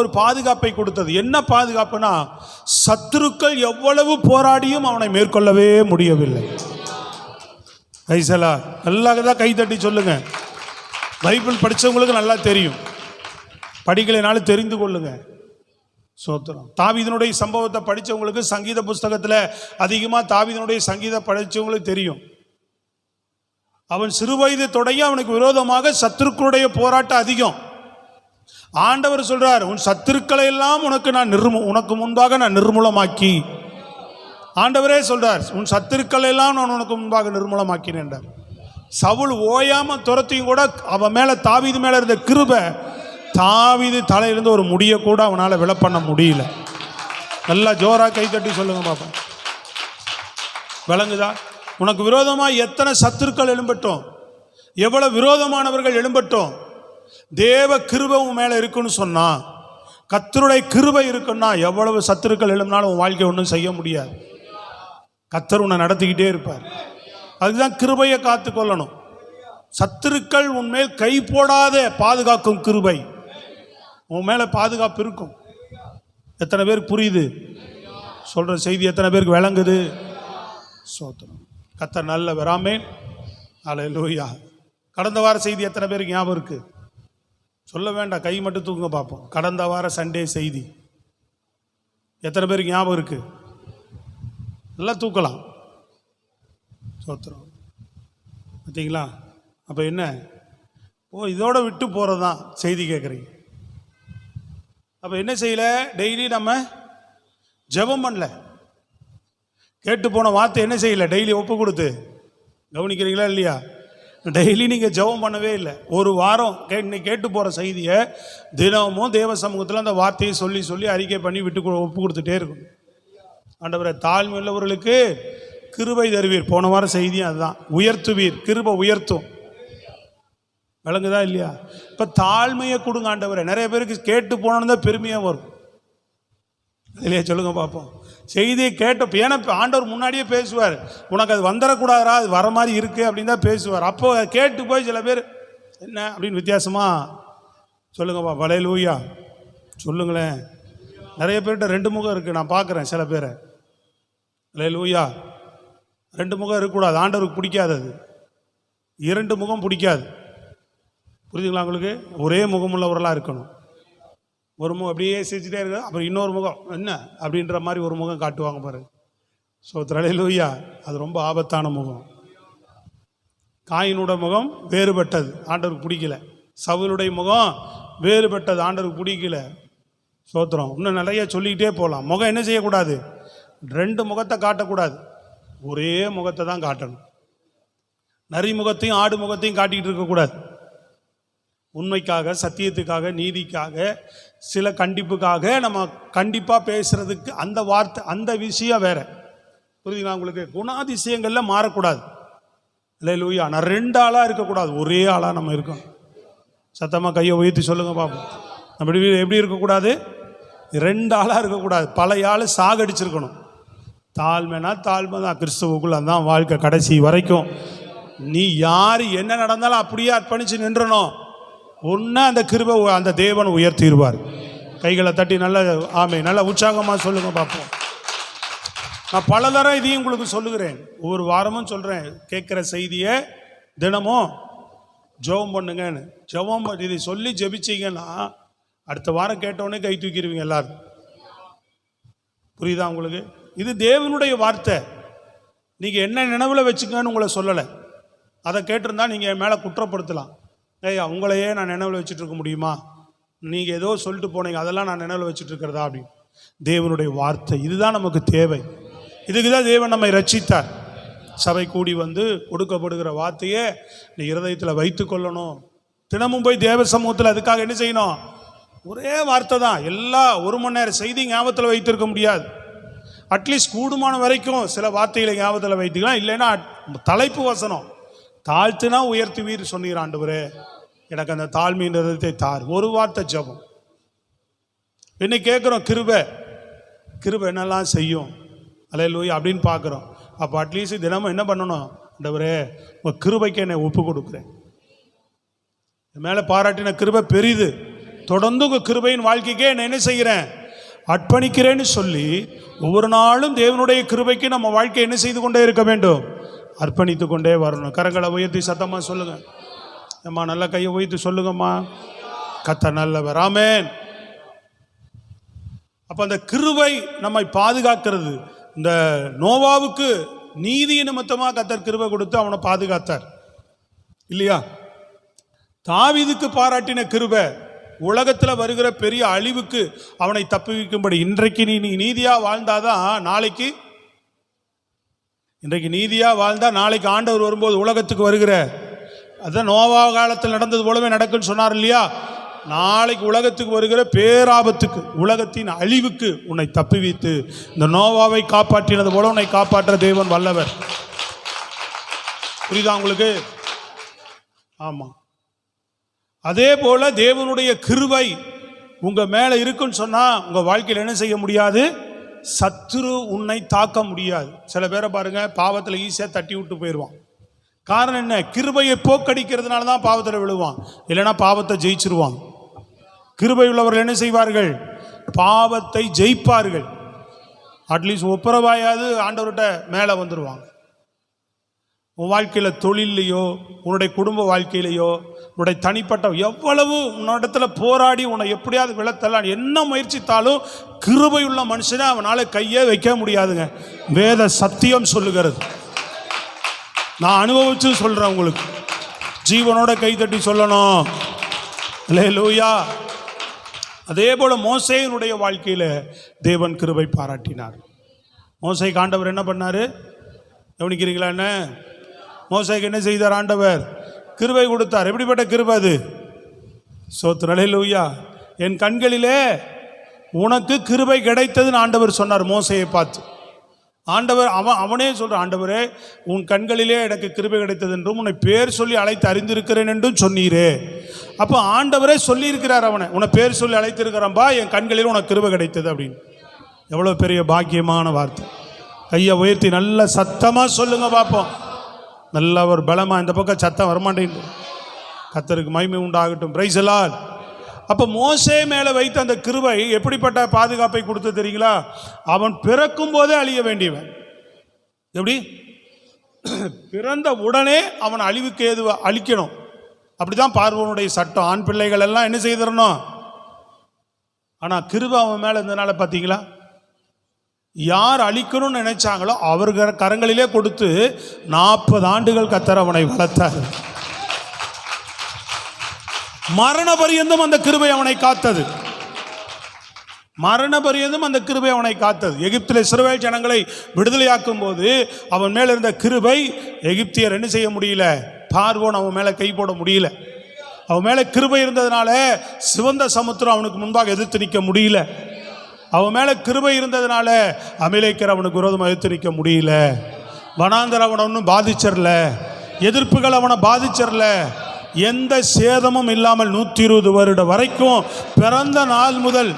ஒரு பாதுகாப்பை கொடுத்தது. என்ன பாதுகாப்புனா, சத்துருக்கள் எவ்வளவு போராடியும் அவனை மேற்கொள்ளவே முடியவில்லை. கைசலா நல்லா கை தட்டி சொல்லுங்க. பைபிள் படித்தவங்களுக்கு நல்லா தெரியும், படிக்கலைனாலும் தெரிந்து கொள்ளுங்க. சோத்திரம். தாவீதினுடைய சம்பவத்தை படித்தவங்களுக்கு சங்கீத புஸ்தகத்தில் அதிகமாக தாவீதினுடைய சங்கீதம் படித்தவங்களுக்கு தெரியும். அவன் சிறுவயது தொடங்கி அவனுக்கு விரோதமாக சத்துருக்களுடைய போராட்டம் அதிகம். ஆண்டவர் சொல்றார், உன் சத்துருக்களை எல்லாம் உனக்கு முன்பாக நான் நிர்மூலமாக்கி. ஆண்டவரே சொல்றார், உன் சத்துருக்களை எல்லாம் நான் உனக்கு முன்பாக நிர்மூலமாக்கினேன் என்றார். சவுல் ஓயாம துரத்தியும் கூட அவன் மேல தாவீது மேல இருந்த கிருபை, தாவீது தலையிலிருந்து ஒரு முடிய கூட அவனால் விழ பண்ண முடியல. நல்லா ஜோரா கை தட்டி சொல்லுங்க பாப்பா. விளங்குதா? உனக்கு விரோதமாக எத்தனை சத்துருக்கள் எழும்பட்டும், எவ்வளவு விரோதமானவர்கள் எழும்பட்டும், தேவ கிருபை உன் மேலே இருக்குன்னு சொன்னா, கர்த்தருடைய கிருபை இருக்குன்னா எவ்வளவு சத்துருக்கள் எழும்பினாலும் உன் வாழ்க்கை ஒன்றும் செய்ய முடியாது. கர்த்தர் உன்னை நடத்திக்கிட்டே இருப்பார். அதுதான் கிருபையை காத்து கொள்ளணும். சத்துருக்கள் உன்மேல் கை போடாத பாதுகாக்கும் கிருபை உன் மேலே பாதுகாப்பு இருக்கும். எத்தனை பேருக்கு புரியுது சொல்ற செய்தி? எத்தனை பேருக்கு விளங்குது? சோத்திரம். கர்த்தர் நல்ல வராமேன். அல்லேலூயா. கடந்த வார செய்தி எத்தனை பேருக்கு ஞாபகம் இருக்கு? சொல்ல வேண்டாம், கை மட்டும் தூங்க பார்ப்போம். கடந்த வார சண்டே செய்தி எத்தனை பேருக்கு ஞாபகம் இருக்கு? எல்லாம் தூக்கலாம். சோத்திரம். பார்த்தீங்களா? அப்போ என்ன? இதோட விட்டு போகிறது தான் செய்தி கேட்குறீங்க. அப்போ என்ன செய்யலை? டெய்லி நம்ம ஜெபம் பண்ணல. கேட்டு போன வார்த்தை என்ன செய்யலை? டெய்லி ஒப்பு கொடுத்து கவனிக்கிறீங்களா இல்லையா? டெய்லி நீங்கள் ஜெபம் பண்ணவே இல்லை. ஒரு வாரம் இன்னைக்கு கேட்டு போகிற செய்தியை தினமும் தேவ சமூகத்தில் அந்த வார்த்தையை சொல்லி சொல்லி அறிக்கை பண்ணி ஒப்பு கொடுத்துட்டே இருக்கணும். ஆண்டவரே, தாழ்மை உள்ளவர்களுக்கு கிருபை தருவீர். போன வாரம் செய்தியும் அதுதான், உயர்த்துவீர், கிருபை உயர்த்தும். விளங்குதா இல்லையா? இப்போ தாழ்மையை கொடுங்க ஆண்டவரே. நிறைய பேருக்கு கேட்டு போனோன்னு தான் பெருமையாக வரும் இல்லையா? சொல்லுங்க பார்ப்போம். செய்தியை கேட்ட ஏன்னா ஆண்டவர் முன்னாடியே பேசுவார், உனக்கு அது வந்துடக்கூடாதா, அது வர மாதிரி இருக்கு அப்படின்னு தான் பேசுவார். அப்போ கேட்டு போய் சில பேர் என்ன அப்படின்னு வித்தியாசமா சொல்லுங்கப்பா. அல்லேலூயா சொல்லுங்களேன். நிறைய பேர்கிட்ட ரெண்டு முகம் இருக்குது, நான் பார்க்குறேன் சில பேரை. அல்லேலூயா. ரெண்டு முகம் இருக்கக்கூடாது, ஆண்டவருக்கு பிடிக்காது. அது இரண்டு முகம் பிடிக்காது. புரியுதுங்களா உங்களுக்கு? ஒரே முகமுள்ளவர்களாக இருக்கணும். ஒரு முகம் அப்படியே சிரிச்சுட்டே இருக்கு, அப்புறம் இன்னொரு முகம் என்ன அப்படின்ற மாதிரி ஒரு முகம் காட்டுவாங்க பாரு. ஸோ அல்லேலூயா. அது ரொம்ப ஆபத்தான முகம். காயினுடைய முகம் வேறுபட்டது, ஆண்டவருக்கு பிடிக்கல. சவுலுடைய முகம் வேறுபட்டது, ஆண்டவருக்கு பிடிக்கல. சோத்திரம். இன்னும் நிறைய சொல்லிக்கிட்டே போகலாம். முகம் என்ன செய்யக்கூடாது? ரெண்டு முகத்தை காட்டக்கூடாது, ஒரே முகத்தை தான் காட்டணும். நரி முகத்தையும் ஆடு முகத்தையும் காட்டிக்கிட்டு இருக்கக்கூடாது. உண்மைக்காக, சத்தியத்துக்காக, நீதிக்காக, சில கண்டிப்புக்காக நம்ம கண்டிப்பாக பேசுறதுக்கு அந்த வார்த்தை, அந்த விஷயம் வேற. புரியுதுங்களா உங்களுக்கு? குணாதிசயங்களில் மாறக்கூடாது. அல்லேலூயா. நான் ரெண்டு ஆளாக இருக்கக்கூடாது, ஒரே ஆளாக நம்ம இருக்கணும். சத்தமாக கையை உயர்த்தி சொல்லுங்க பார்ப்போம். நம்ம எப்படி இருக்கக்கூடாது? ரெண்டு ஆளாக இருக்கக்கூடாது. பழைய ஆள் சாகடிச்சிருக்கணும். தாழ்மைனா தாழ்மை தான். கிறிஸ்துவுக்குள்ள தான் வாழ்க்கை கடைசி வரைக்கும். நீ யார் என்ன நடந்தாலும் அப்படியே அர்ப்பணிச்சு நின்றணும். ஒன்று அந்த கிருபை அந்த தேவன் உயர்த்திடுவார். கைகளை தட்டி நல்ல ஆமை நல்ல உற்சாகமாக சொல்லுங்க பார்ப்போம். நான் பல தரம் இதையும் உங்களுக்கு சொல்லுகிறேன், ஒவ்வொரு வாரமும் சொல்கிறேன். கேட்குற செய்தியை தினமும் ஜெபம் பண்ணுங்கன்னு. ஜெபம் இதை சொல்லி ஜெபிச்சிங்கன்னா அடுத்த வாரம் கேட்டோடனே கை தூக்கிடுவீங்க எல்லாரும். புரியுதா உங்களுக்கு? இது தேவனுடைய வார்த்தை. நீங்கள் என்ன நினைவில் வச்சுக்கன்னு உங்களை சொல்லலை. அதை கேட்டிருந்தா நீங்கள் என் மேலே குற்றப்படுத்தலாம். ஐயா, உங்களையே நான் நினைவில் வச்சுட்டு இருக்க முடியுமா? நீங்கள் ஏதோ சொல்லிட்டு போனீங்க, அதெல்லாம் நான் நினைவில் வச்சுட்டு இருக்கிறதா அப்படின்னு. தேவனுடைய வார்த்தை இதுதான் நமக்கு தேவை. இதுக்கு தான் தேவன் நம்மை ரட்சித்தார். சபை கூடி வந்து கொடுக்கப்படுகிற வார்த்தையே நீ இருதயத்தில் வைத்து கொள்ளணும். தினமும் போய் தேவ சமூகத்தில் அதுக்காக என்ன செய்யணும்? ஒரே வார்த்தை தான். எல்லா 1 மணி நேரம் செய்தி ஞாபகத்தில் வைத்திருக்க முடியாது. அட்லீஸ்ட் கூடுமான வரைக்கும் சில வார்த்தைகளை ஞாபகத்தில் வைத்துக்கலாம். இல்லைன்னா தலைப்பு வசனம், தாழ்த்துனா உயர்த்துவீர் சொன்னீர் ஆண்டவரே, எனக்கு அந்த தாழ்மையின் இருதயத்தை தார். ஒரு வார்த்தை ஜெபம். இன்னைக்கு கேட்குறோம் கிருபை என்னெல்லாம் செய்யும், அல்லேலூயா அப்படின்னு பார்க்குறோம். அப்போ அட்லீஸ்ட் தினமும் என்ன பண்ணணும்? ஆண்டவரே, உங்கள் கிருபைக்கு என்னை ஒப்பு கொடுக்குறேன். என் மேலே பாராட்டின கிருபை பெரிது, தொடர்ந்து உங்கள் கிருபையின் வாழ்க்கைக்கே என்னை என்ன செய்கிறேன்? அர்ப்பணிக்கிறேன்னு சொல்லி ஒவ்வொரு நாளும் தேவனுடைய கிருபைக்கு நம்ம வாழ்க்கை என்ன செய்து கொண்டே இருக்க வேண்டும்? அர்ப்பணித்து கொண்டே வரணும். கரங்களை உயர்த்தி சத்தமாக சொல்லுங்க. அம்மா நல்ல கையை உயர்த்தி சொல்லுங்கம்மா. கர்த்தர் நல்லவர். ஆமென். அப்போ அந்த கிருபை நம்மை பாதுகாக்கிறது. இந்த நோவாவுக்கு நீதி நிமித்தமாக கர்த்தர் கிருபை கொடுத்து அவனை பாதுகாத்தார் இல்லையா? தாவீதுக்கு பாராட்டின கிருபை உலகத்தில் வருகிற பெரிய அழிவுக்கு அவனை தப்புவிக்கும்படி. இன்றைக்கு நீ நீதியாக வாழ்ந்தாதான் நாளைக்கு, இன்றைக்கு நீதியாக வாழ்ந்தா நாளைக்கு ஆண்டவர் வரும்போது உலகத்துக்கு வருகிற, அதான் நோவா காலத்தில் நடந்தது போலவே நடக்குன்னு சொன்னார் இல்லையா? நாளைக்கு உலகத்துக்கு வருகிற பேராபத்துக்கு, உலகத்தின் அழிவுக்கு உன்னை தப்புவித்து இந்த நோவாவை காப்பாற்றினது போல உன்னை காப்பாற்ற தேவன் வல்லவர். புரியுதா உங்களுக்கு? ஆமாம். அதே போல தேவனுடைய கிருபை உங்க மேல இருக்குன்னு சொன்னா உங்க வாழ்க்கையில் என்ன செய்ய முடியாது? சத்துரு உன்னை தாக்க முடியாது. சில பேரை பாருங்க, பாவத்தில் ஈஸியாக தட்டி விட்டு போயிடுவான். காரணம் என்ன? கிருபையை போக்கடிக்கிறதுனால தான் பாவத்தில் விழுவான். இல்லைன்னா பாவத்தை ஜெயிச்சிருவாங்க. கிருபை உள்ளவர்கள் என்ன செய்வார்கள்? பாவத்தை ஜெயிப்பார்கள். அட்லீஸ்ட் ஒப்புரவாயாவது ஆண்டவர்கிட்ட மேலே வந்துடுவாங்க. உன் வாழ்க்கையில், தொழிலையோ, உன்னுடைய குடும்ப வாழ்க்கையிலையோ, உன்னுடைய தனிப்பட்ட எவ்வளவு உன்னிடத்துல போராடி உன்னை எப்படியாவது விழத்தலாம் என்ன முயற்சித்தாலும் கிருபையுள்ள மனுஷனை அவனால் கையே வைக்க முடியாதுங்க. வேத சத்தியம் சொல்லுகிறது. நான் அனுபவிச்சு சொல்கிறேன் உங்களுக்கு. ஜீவனோட கை தட்டி சொல்லணும் அல்லேலூயா. அதே போல் மோசேயினுடைய வாழ்க்கையில் தேவன் கிருபை பாராட்டினார். மோசேக்கு ஆண்டவர் என்ன பண்ணார்? கவனிக்கிறீங்களா? என்ன மோசேக்கு என்ன செய்தார்? ஆண்டவர் கிருபை கொடுத்தார். எப்படிப்பட்ட கிருபை அது? ஸ்தோத்திரம் அல்லேலூயா. என் கண்களிலே உனக்கு கிருபை கிடைத்ததுன்னு ஆண்டவர் சொன்னார் மோசேயை பார்த்து. ஆண்டவர் அவனே சொல்கிறான், ஆண்டவரே உன் கண்களிலே எனக்கு கிருபை கிடைத்தது என்றும் உன்னை பேர் சொல்லி அழைத்து அறிந்திருக்கிறேன் என்றும் சொன்னீரே. அப்போ ஆண்டவரே சொல்லியிருக்கிறார், அவனை உன்னை பேர் சொல்லி அழைத்திருக்கிறம்பா, என் கண்களில் உனக்கு கிருபை கிடைத்தது அப்படின்னு. எவ்வளோ பெரிய பாக்கியமான வார்த்தை. கையை உயர்த்தி நல்ல சத்தமாக சொல்லுங்க பார்ப்போம். நல்ல ஒரு பலமாக. இந்த பக்கம் சத்தம் வரமாட்டேங்குது. கர்த்தருக்கு மகிமை உண்டாகட்டும். Price the Lord. அப்போ மோசே மேலே வைத்த அந்த கிருபை எப்படிப்பட்ட பாதுகாப்பை கொடுத்து தெரியுங்களா? அவன் பிறக்கும் போதே அழிய வேண்டியவன். எப்படி? பிறந்த உடனே அவன் அழிவுக்கு அழிக்கணும். அப்படிதான் பார்வோனுடைய சட்டம். ஆண் பிள்ளைகள் எல்லாம் என்ன செய்திடணும். ஆனால் கிருபை அவன் மேலே இருந்தனால பார்த்தீங்களா, யார் அழிக்கணும்னு நினைச்சாங்களோ அவர்கள் கரங்களிலே கொடுத்து 40 ஆண்டுகள் கர்த்தர் அவனை வளர்த்தார். மரண பரியந்தம் அந்த கிருபை அவனை காத்தது. மரண பரியந்தம் அந்த கிருபை அவனை காத்தது. எகிப்தில் இஸ்ரவேல் ஜனங்களை விடுதலையாக்கும் போது அவன் மேல இருந்த கிருபை எகிப்தியர் என்ன செய்ய முடியல? பார்வோன் அவன் மேல கை போட முடியல. அவன் மேல கிருபை இருந்ததுனால சிவந்த சமுத்திரம் அவனுக்கு முன்பாக எதிர்த்து நிற்க முடியல. அவன் மேலே கிருபை இருந்ததுனால அமலேக்கர் அவனுக்கு விரோதமாக எதிர்த்து நிற்க முடியல. வனாந்தரம் அவனை ஒன்றும் பாதிச்சிடல. எதிர்ப்புகள் அவனை பாதிச்சிடல. எந்த சேதமும் இல்லாமல் 120 வருடம் வரைக்கும், பிறந்த நாள் முதல்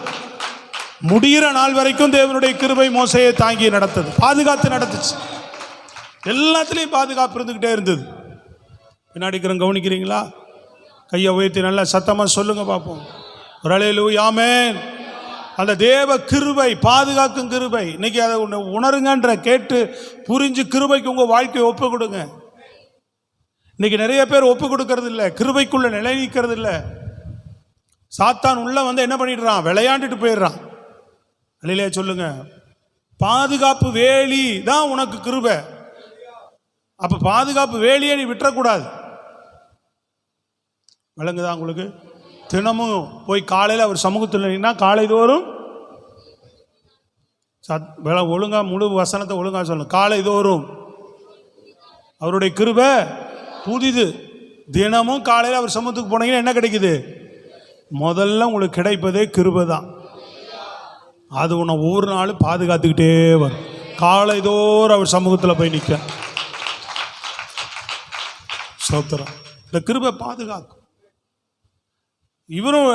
முடிகிற நாள் வரைக்கும் தேவனுடைய கிருபை மோசேயை தாங்கி நடத்தது, பாதுகாத்து நடத்துச்சு. எல்லாத்துலேயும் பாதுகாப்பு இருந்துக்கிட்டே இருந்தது. பின்னாடி கவனிக்கிறீங்களா? கையை உயர்த்தி நல்லா சத்தமாக சொல்லுங்க பார்ப்போம். அல்லேலூயா. ஆமென். அந்த தேவ கிருபை, பாதுகாக்கும் கிருபை. இன்னைக்கு அதை உணருங்கன்ற கேட்டு புரிஞ்சு கிருபைக்கு உங்கள் வாழ்க்கையை ஒப்பு கொடுங்க. இன்னைக்கு நிறைய பேர் ஒப்பு கொடுக்கறது இல்லை, கிருபைக்குள்ள நிலை நிற்கிறது இல்லை. சாத்தான் உள்ள வந்து என்ன பண்ணிடுறான்? விளையாண்டுட்டு போயிடுறான். அல்லேலூயா சொல்லுங்க. பாதுகாப்பு வேலி தான் உனக்கு கிருபை. அப்ப பாதுகாப்பு வேலியை நீ விட்டுறக்கூடாது. விளங்குதா உங்களுக்கு? தினமும் போய் காலையில் அவர் சமூகத்தில் காலை தோறும் ஒழுங்கா முழு வசனத்தை ஒழுங்கா சொல்லணும். காலை தோறும் அவருடைய கிருபை புதிது. தினமும் காலையில் அவர் சமூகத்துக்கு போனீங்கன்னா என்ன கிடைக்குது? முதல்ல உங்களுக்கு கிடைப்பதே கிருபை தான். அது உன்னை ஒவ்வொரு நாளும் பாதுகாத்துக்கிட்டே வரும். காலை தோறும் அவர் சமூகத்தில் போய் நிற்க சோத்திரம். இந்த கிருபை பாதுகாக்கும். இவரும்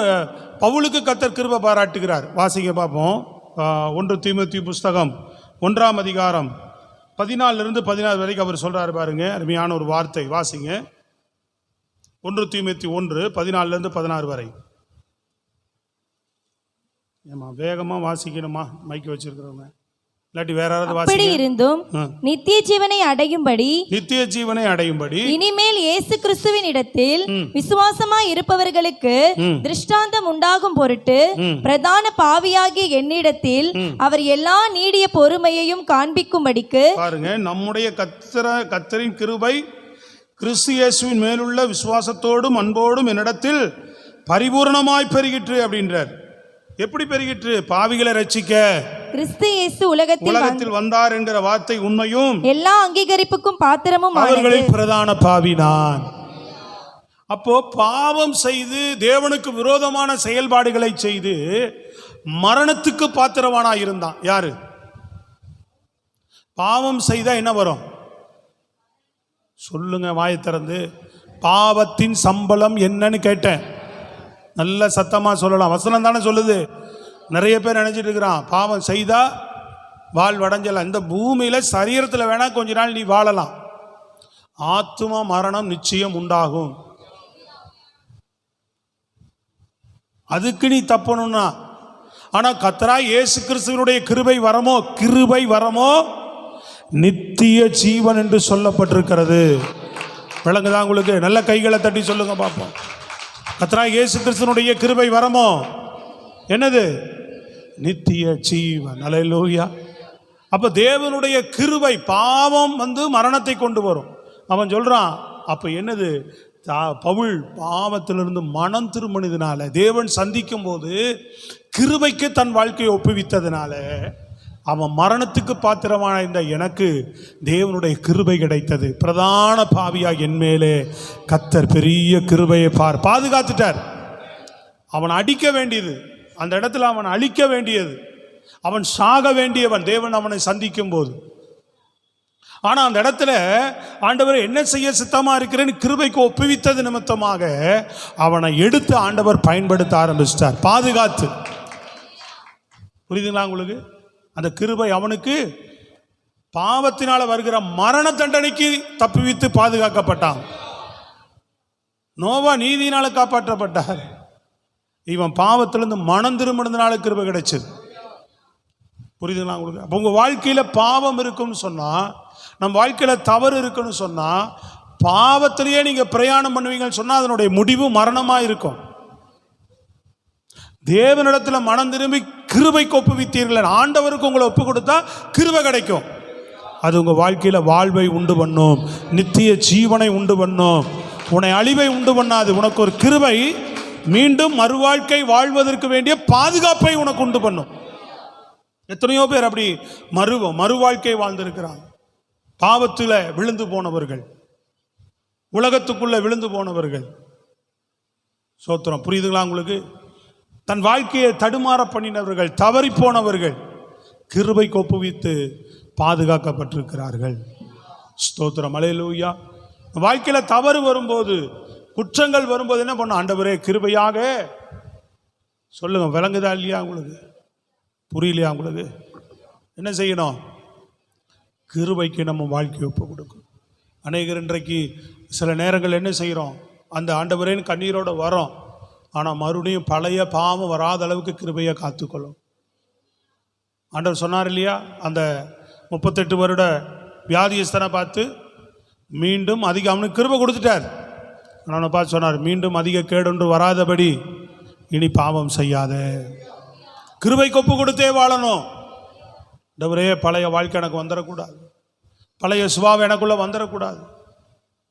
பவுலுக்கு கர்த்தர் கிருபை பாராட்டுகிறார். வாசிங்க பார்ப்போம். 1 தீமோத்தேயு புஸ்தகம் 1ஆம் அதிகாரம் 14 வரைக்கும் அவர் சொல்றாரு பாருங்க. அருமையான ஒரு வார்த்தை. வாசிங்க. 1 தீமோத்தேயு 1 14 வரை. ஏமா வேகமா வாசிக்கணுமா? மைக்கு வச்சிருக்கிறவங்க இல்லாட்டி வேற யாராவது வாசிங்க. அப்படி இருந்தும் நித்திய ஜீவனை அடையும்படி இனிமேல் இயேசு கிறிஸ்துவின் இடத்தில் விசுவாசமாய் இருப்பவர்களுக்கு திருஷ்டாந்தம் உண்டாகும் பொருட்டு பிரதான பாவியாகிய என்னிடத்தில் அவர் எல்லா நீடிய பொறுமையையும் காண்பிக்கும்படிக்கு. பாருங்க, நம்முடைய கர்த்தரின் கிருபை கிறிஸ்து இயேசுவின் மேலுள்ள விசுவாசத்தோடும் அன்போடும் என்னிடத்தில் பரிபூர்ணமாய் பெருகிற்று அப்படின்றார். எப்படி பெருகிற்று? பாவிகளை ரட்சிக்க கிறிஸ்து இயேசு உலகத்தில் வந்தார் என்கிற வார்த்தை உண்மையும் எல்லா அங்கீகரிப்புக்கும் பாத்திரமும் அவர்களில் பிரதான பாவி நான். அப்போ பாவம் செய்து தேவனுக்கு விரோதமான செயல்பாடுகளை செய்து மரணத்துக்கு பாத்திரவானா இருந்தான். யாரு? பாவம் செய்தா என்ன வரும்? சொல்லுங்க வாயை திறந்து. பாவத்தின் சம்பளம் என்னன்னு கேட்டேன். நல்ல சத்தமா சொல்லலாம். வசனம் தானே சொல்லுது. நிறைய பேர் நினைச்சிட்டு இருக்கிறான் பாவம் செய்தா வாழ்வடைஞ்சலாம். இந்த பூமியில சரீரத்தில் வேணா கொஞ்ச நாள் நீ வாழலாம். ஆத்துமா மரணம் நிச்சயம் உண்டாகும். அதுக்கு நீ தப்பணும்னா. ஆனா கர்த்தராகிய இயேசு கிறிஸ்துவினுடைய கிருபை வரமோ நித்திய ஜீவன் என்று சொல்லப்பட்டிருக்கிறது. விளங்குதா உங்களுக்கு? நல்ல கைகளை தட்டி சொல்லுங்க பார்ப்போம். கர்த்தராகிய இயேசு கிறிஸ்துவினுடைய கிருபை வரமோ என்னது? நித்திய ஜீவன். அல்லேலூயா. அப்ப தேவனுடைய கிருபை. பாவம் வந்து மரணத்தை கொண்டு வரும். அவன் சொல்றான் அப்ப என்னது? பவுல் பாவத்திலிருந்து மனம் திரும்பினதுனால, தேவன் சந்திக்கும் போது கிருபைக்கு தன் வாழ்க்கையை ஒப்புவித்ததுனால அவன் மரணத்துக்கு பாத்திரமான இந்த எனக்கு தேவனுடைய கிருபை கிடைத்தது. பிரதான பாவியாக என் மேலே கர்த்தர் பெரிய கிருபையை பாதுகாத்துட்டார். அவன் அடிக்க வேண்டியது, அந்த இடத்துல அவன் அழிக்க வேண்டியது, அவன் சாக வேண்டியவன் தேவன் அவனை சந்திக்கும் போது. ஆனா அந்த இடத்துல ஆண்டவர் என்ன செய்ய சித்தமா இருக்கிறேன்னு கிருபைக்கு ஒப்புவித்தது நிமித்தமாக அவனை எடுத்து ஆண்டவர் பயன்படுத்த ஆரம்பிச்சிட்டார். பாதுகாத்து. புரியுதுங்களா உங்களுக்கு? அந்த கிருபை அவனுக்கு பாவத்தினால வருகிற மரண தண்டனைக்கு தப்புவித்து பாதுகாக்கப்பட்டான். நோவா நீதியினால காப்பாற்றப்பட்டார். இவன் பாவத்திலிருந்து மனம் திரும்பினதுனால கிருபை கிடைச்சது. புரியுதுங்களா உங்களுக்கு? அப்போ உங்க வாழ்க்கையில பாவம் இருக்குன்னு சொன்னா, நம்ம வாழ்க்கையில தவறு இருக்குன்னு சொன்னா, பாவத்திலேயே நீங்க பிரயாணம் பண்ணுவீங்கன்னு சொன்னா அதனுடைய முடிவு மரணமா இருக்கும். தேவனிடத்துல மனம் திரும்பி கிருபைக்கு ஒப்புவித்தீர்கள், ஆண்டவருக்கு உங்களை ஒப்பு கொடுத்தா கிருபை கிடைக்கும். அது உங்க வாழ்க்கையில வாழ்வை உண்டு பண்ணும், நித்திய ஜீவனை உண்டு பண்ணும், உன்னை அழிவை உண்டு பண்ணாது. உனக்கு ஒரு கிருபை மீண்டும் மறுவாழ்க்கை வாழ்வதற்கு வேண்டிய பாதுகாப்பை உனக்கு உண்டு பண்ணும். எத்தனையோ பேர் அப்படி மறுவாழ்க்கை வாழ்ந்திருக்கிறாங்க. பாவத்தில் விழுந்து போனவர்கள், உலகத்துக்குள்ள விழுந்து போனவர்கள். சோத்திரம். புரியுதுங்களா உங்களுக்கு? தன் வாழ்க்கையை தடுமாற பண்ணினவர்கள், தவறி போனவர்கள் கிருபைக்கு ஒப்புவித்து பாதுகாக்கப்பட்டிருக்கிறார்கள். ஸ்தோத்திரம். அல்லேலூயா. வாழ்க்கையில தவறு வரும்போது, குற்றங்கள் வரும்போது என்ன பண்ணும்? ஆண்டவரே கிருபையாக சொல்லுங்க. விளங்குதா இல்லையா உங்களுக்கு? புரியலையா உங்களுக்கு? என்ன செய்யணும்? கிருபைக்கு நம்ம வாழ்க்கையை ஒப்பு கொடுக்கும். அநேகர் இன்றைக்கு சில நேரங்கள் என்ன செய்கிறோம்? அந்த ஆண்டவரேன்னு கண்ணீரோட வரோம், ஆனால் மறுபடியும் பழைய பாவம் வராத அளவுக்கு கிருபையை காத்துக்கொள்ளும். ஆண்டவர் சொன்னார் இல்லையா, அந்த 38 வருட வியாதியஸ்தனை பார்த்து மீண்டும் அவனுக்கு கிருபை கொடுத்துட்டார். அவனை பார்த்து சொன்னார், மீண்டும் அதிக கேடொன்று வராதபடி இனி பாவம் செய்யாத. கிருபைக்கு ஒப்பு கொடுத்தே வாழணும். ஆண்டவரே, பழைய வாழ்க்கை எனக்கு வந்துடக்கூடாது, பழைய சுபாவம் எனக்குள்ள வந்துடக்கூடாது,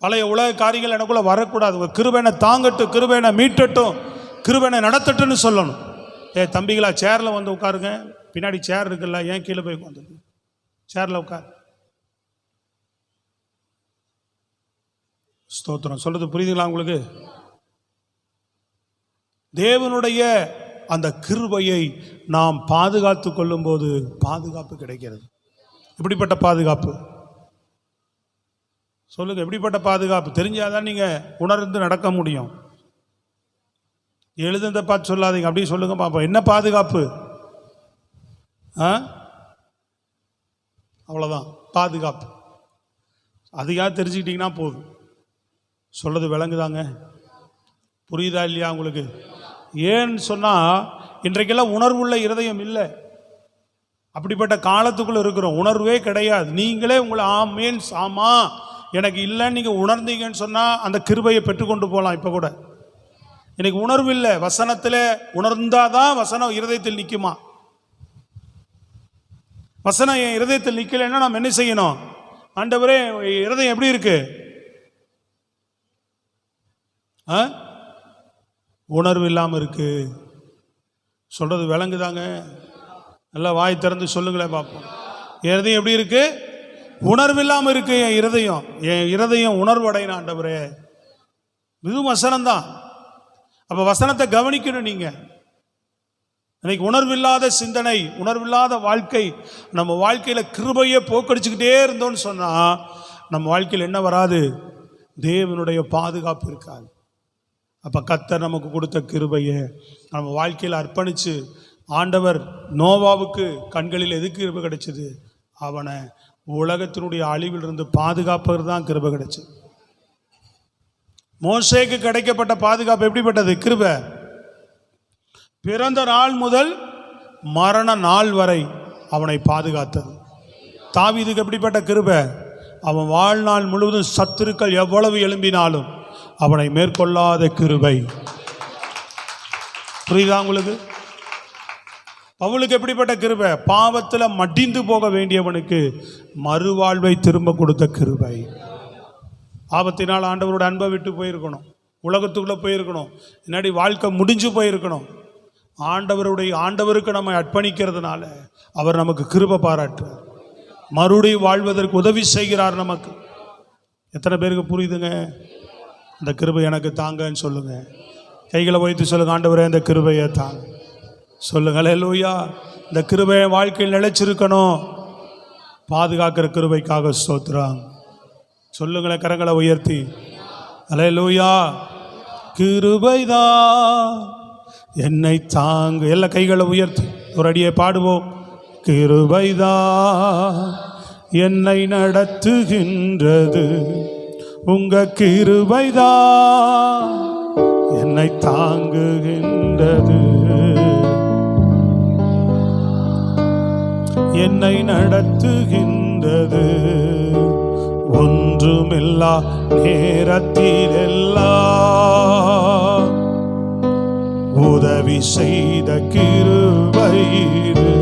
பழைய உலக காரியங்கள் எனக்குள்ள வரக்கூடாது. ஒரு கிருபைனை தாங்கட்டும், கிருபைனை மீட்டட்டும், கிருபைனை நடத்தட்டும்னு சொல்லணும். தம்பிகளா, சேரில் வந்து உட்காருங்க. பின்னாடி சேர் இருக்குல்ல, ஏன் கீழே போய் உட்காந்துருக்கு? சேரில் உட்கார். ஸ்தோத்திரம். சொல்றது புரியுதுங்களா உங்களுக்கு? தேவனுடைய அந்த கிருபையை நாம் பாதுகாத்து கொள்ளும் போது பாதுகாப்பு கிடைக்கிறது. எப்படிப்பட்ட பாதுகாப்பு சொல்லுங்க? எப்படிப்பட்ட பாதுகாப்பு தெரிஞ்சாதான் நீங்க உணர்ந்து நடக்க முடியும். எழுதுந்த பார்த்து சொல்லாதீங்க, அப்படி சொல்லுங்க பாப்போம். என்ன பாதுகாப்பு? அவ்வளோதான் பாதுகாப்பு. அதையா தெரிஞ்சுக்கிட்டீங்கன்னா போதும். சொல்றது விளங்குதாங்க? புரியுதா இல்லையா உங்களுக்கு? ஏன்னு சொன்னால் இன்றைக்கெல்லாம் உணர்வுள்ள இருதயம் இல்லை. அப்படிப்பட்ட காலத்துக்குள்ளே இருக்கிறோம். உணர்வே கிடையாது. நீங்களே உங்களை ஆமேன் ஆமா எனக்கு இல்லைன்னு நீங்கள் உணர்ந்தீங்கன்னு சொன்னால் அந்த கிருபையை பெற்றுக்கொண்டு போகலாம். இப்போ கூட எனக்கு உணர்வு இல்லை. வசனத்தில் உணர்ந்தாதான் வசனம் இருதயத்தில் நிற்குமா? வசனம் என் இருதயத்தில் நிற்கலைன்னா நாம் என்ன செய்யணும்? ஆண்டவரே, இருதயம் எப்படி இருக்கு? உணர்வு இல்லாமல் இருக்கு. சொல்றது விளங்குதாங்க? நல்லா வாய் திறந்து சொல்லுங்களேன் பார்ப்போம். இருதயம் எப்படி இருக்கு? உணர்வு இல்லாமல் இருக்கு. என் இருதயம் உணர்வு அடையணும். ஆண்டவரே, இது வசனம்தான். அப்போ வசனத்தை கவனிக்கணும். நீங்கள் இன்னைக்கு உணர்வில்லாத சிந்தனை, உணர்வில்லாத வாழ்க்கை, நம்ம வாழ்க்கையில் கிருபையை போக்கடிச்சுக்கிட்டே இருந்தோம்னு சொன்னால் நம்ம வாழ்க்கையில் என்ன வராது? தேவனுடைய பாதுகாப்பு இருக்காது. அப்போ கர்த்தர் நமக்கு கொடுத்த கிருபையை நம்ம வாழ்க்கையில் அர்ப்பணித்து, ஆண்டவர் நோவாவுக்கு கண்களில் எது கிருபை கிடைச்சது? அவனை உலகத்தினுடைய அழிவிலிருந்து பாதுகாப்பது தான் கிருபை கிடைச்சது. மோசேக்கு கிடைக்கப்பட்ட பாதுகாப்பு எப்படிப்பட்டது? கிருபை. பிறந்த நாள் முதல் மரண நாள் வரை அவனை பாதுகாத்தது. தாவீதுக்கு எப்படிப்பட்ட கிருபை? அவன் வாழ்நாள் முழுவதும் சத்துருக்கள் எவ்வளவு எழும்பினாலும் அவனை மேற்கொள்ளாத கிருபை. புரியுதா உங்களுக்கு? பவுலுக்கு எப்படிப்பட்ட கிருபை? பாவத்தில் மடிந்து போக வேண்டியவனுக்கு மறுவாழ்வை திரும்ப கொடுத்த கிருபை. பாவத்தினால் ஆண்டவரோட அன்பை விட்டு போயிருக்கணும், உலகத்துக்குள்ளே போயிருக்கணும், முன்னாடி வாழ்க்கை முடிஞ்சு போயிருக்கணும். ஆண்டவருக்கு நம்ம அர்ப்பணிக்கிறதுனால அவர் நமக்கு கிருபை பாராட்டுறார், மறுபடியும் வாழ்வதற்கு உதவி செய்கிறார் நமக்கு. எத்தனை பேருக்கு புரியுதுங்க? இந்த கிருபை எனக்கு தாங்கன்னு சொல்லுங்க. கைகளை வைத்து சொல்லுங்க, ஆண்டவரே இந்த கிருபையை தாங்க. சொல்லுங்க அல்லேலூயா. இந்த கிருபையை வாழ்க்கையில் நிலைச்சிருக்கணும். பாதுகாக்கிற கிருபைக்காக ஸ்தோத்திரம். சொல்லுங்களேன் கரங்களை உயர்த்தி, அல்லேலூயா. கிருபைதான் என்னை தாங்கு. எல்லா கைகளை உயர்த்தி ஒரு அடியை பாடுவோம். கிருபைதான் என்னை நடத்துகின்றது, உங்க கிருபைதான் என்னை தாங்குகின்றது, என்னை நடத்துகின்றது. ஒன்றுமில்லா நேரத்திலெல்லாம் உதவி செய்த கிருபை இது.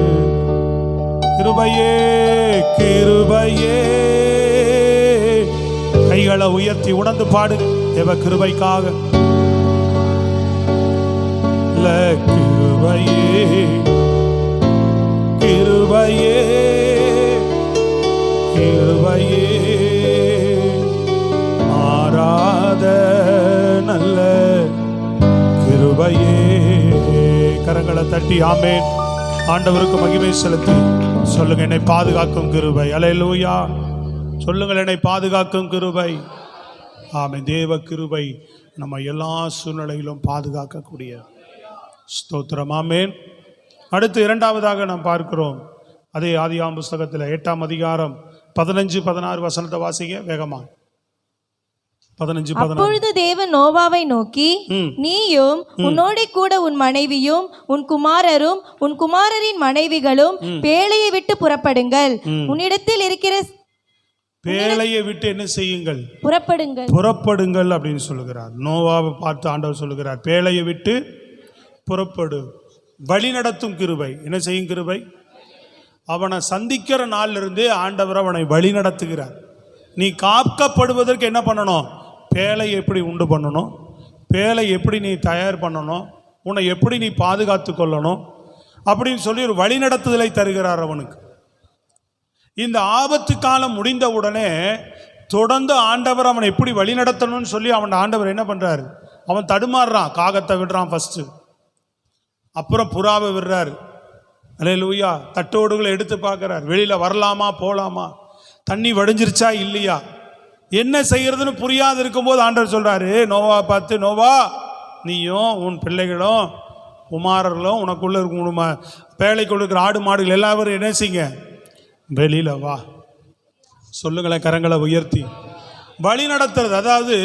கிருபையே கிருபையே. கைகளை உயர்த்தி உணர்ந்து பாடுங்க தேவ கிருபைக்காக. கிருபையே கிருபையே கிருபையே, மாறாத நல்ல கிருபையே. கரங்களை தட்டி ஆமென். ஆண்டவருக்கு மகிமை செலுத்தி சொல்லுங்க, என்னை பாதுகாக்கும் கிருபை. அல்லேலூயா. சொல்லுங்கள், என்னை பாதுகாக்கும் கிருபை. ஆமென். தேவ கிருபை நம்ம எல்லா சூழ்நிலையிலும் பாதுகாக்கக்கூடிய ஸ்தோத்திரம். ஆமென். அடுத்து இரண்டாவதாக நாம் பார்க்கிறோம், அதே ஆதியாகமம் புஸ்தகத்தில் 8ஆம் அதிகாரம் 15-16 வசனத்தை வாசிங்க வேகமா. 15-16. அப்பொழுது தேவன் நோவாவை நோக்கி, நீயும் உன்னோட கூட உன் மனைவியும் உன் குமாரரும் உன் குமாரரின் மனைவிகளும் பேழையை விட்டு புறப்படுங்கள். உன்னிடத்தில் இருக்கிற பேழையை விட்டு என்ன செய்யுங்கள்? புறப்படுங்கள். புறப்படுங்கள் அப்படின்னு சொல்லுகிறார். நோவாவை பார்த்து ஆண்டவர் சொல்லுகிறார், பேழையை விட்டு புறப்படு. வழி நடத்தும் கிருபை. என்ன செய்யும் கிருபை? அவனை சந்திக்கிற நாள்ல இருந்தே ஆண்டவர் அவனை வழி நடத்துகிறார். நீ காக்கப்படுவதற்கு என்ன பண்ணணும்? பேலை எப்படி உண்டு பண்ணணும், பேலை எப்படி நீ தயார் பண்ணணும், உன்னை எப்படி நீ பாதுகாத்து கொள்ளணும் அப்படின்னு சொல்லி ஒரு வழி நடத்துதலை தருகிறார் அவனுக்கு. இந்த ஆபத்து காலம் முடிந்த உடனே தொடர்ந்து ஆண்டவர் அவனை எப்படி வழி நடத்தணும்னு சொல்லி அவன் ஆண்டவர் என்ன பண்றாரு? அவன் தடுமாறுறான். காகத்தை விடுறான் ஃபர்ஸ்ட், அப்புறம் புறாவை விடுறாரு. அல்லேலூயா. தட்டோடுகளை எடுத்து பார்க்கிறார். வெளியில வரலாமா போலாமா, தண்ணி வடிஞ்சிருச்சா இல்லையா, என்ன செய்யறதுன்னு புரியாது இருக்கும்போது ஆண்டவர் சொல்றாரு நோவா பார்த்து, நோவா நீயும் உன் பிள்ளைகளும் குமாரர்களும் உனக்குள்ள இருக்கும் பேழைக்குள்ள இருக்கிற ஆடு மாடுகள் எல்லாரும் என்ன செய்யுங்க? வெளியில வா. சொல்லுங்களேன் கரங்களை உயர்த்தி. வழி நடத்துறது, அதாவது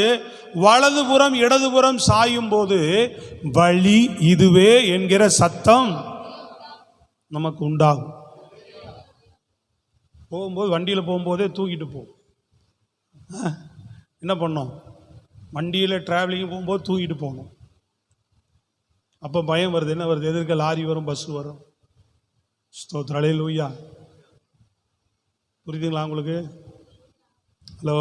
வலதுபுறம் இடதுபுறம் சாயும் போது வழி இதுவே என்கிற சத்தம் நமக்கு உண்டாகும். போகும்போது வண்டியில் போகும்போதே தூக்கிட்டு போ. என்ன பண்ணோம்? வண்டியில் டிராவலிங் போகும்போது தூக்கிட்டு போகணும். அப்போ பயம் வருது. என்ன வருது? எதிர்க்க லாரி வரும், பஸ் வரும். ஸ்தோத்திரம். அல்லேலூயா. புரியுதுங்களா உங்களுக்கு? ஹலோ,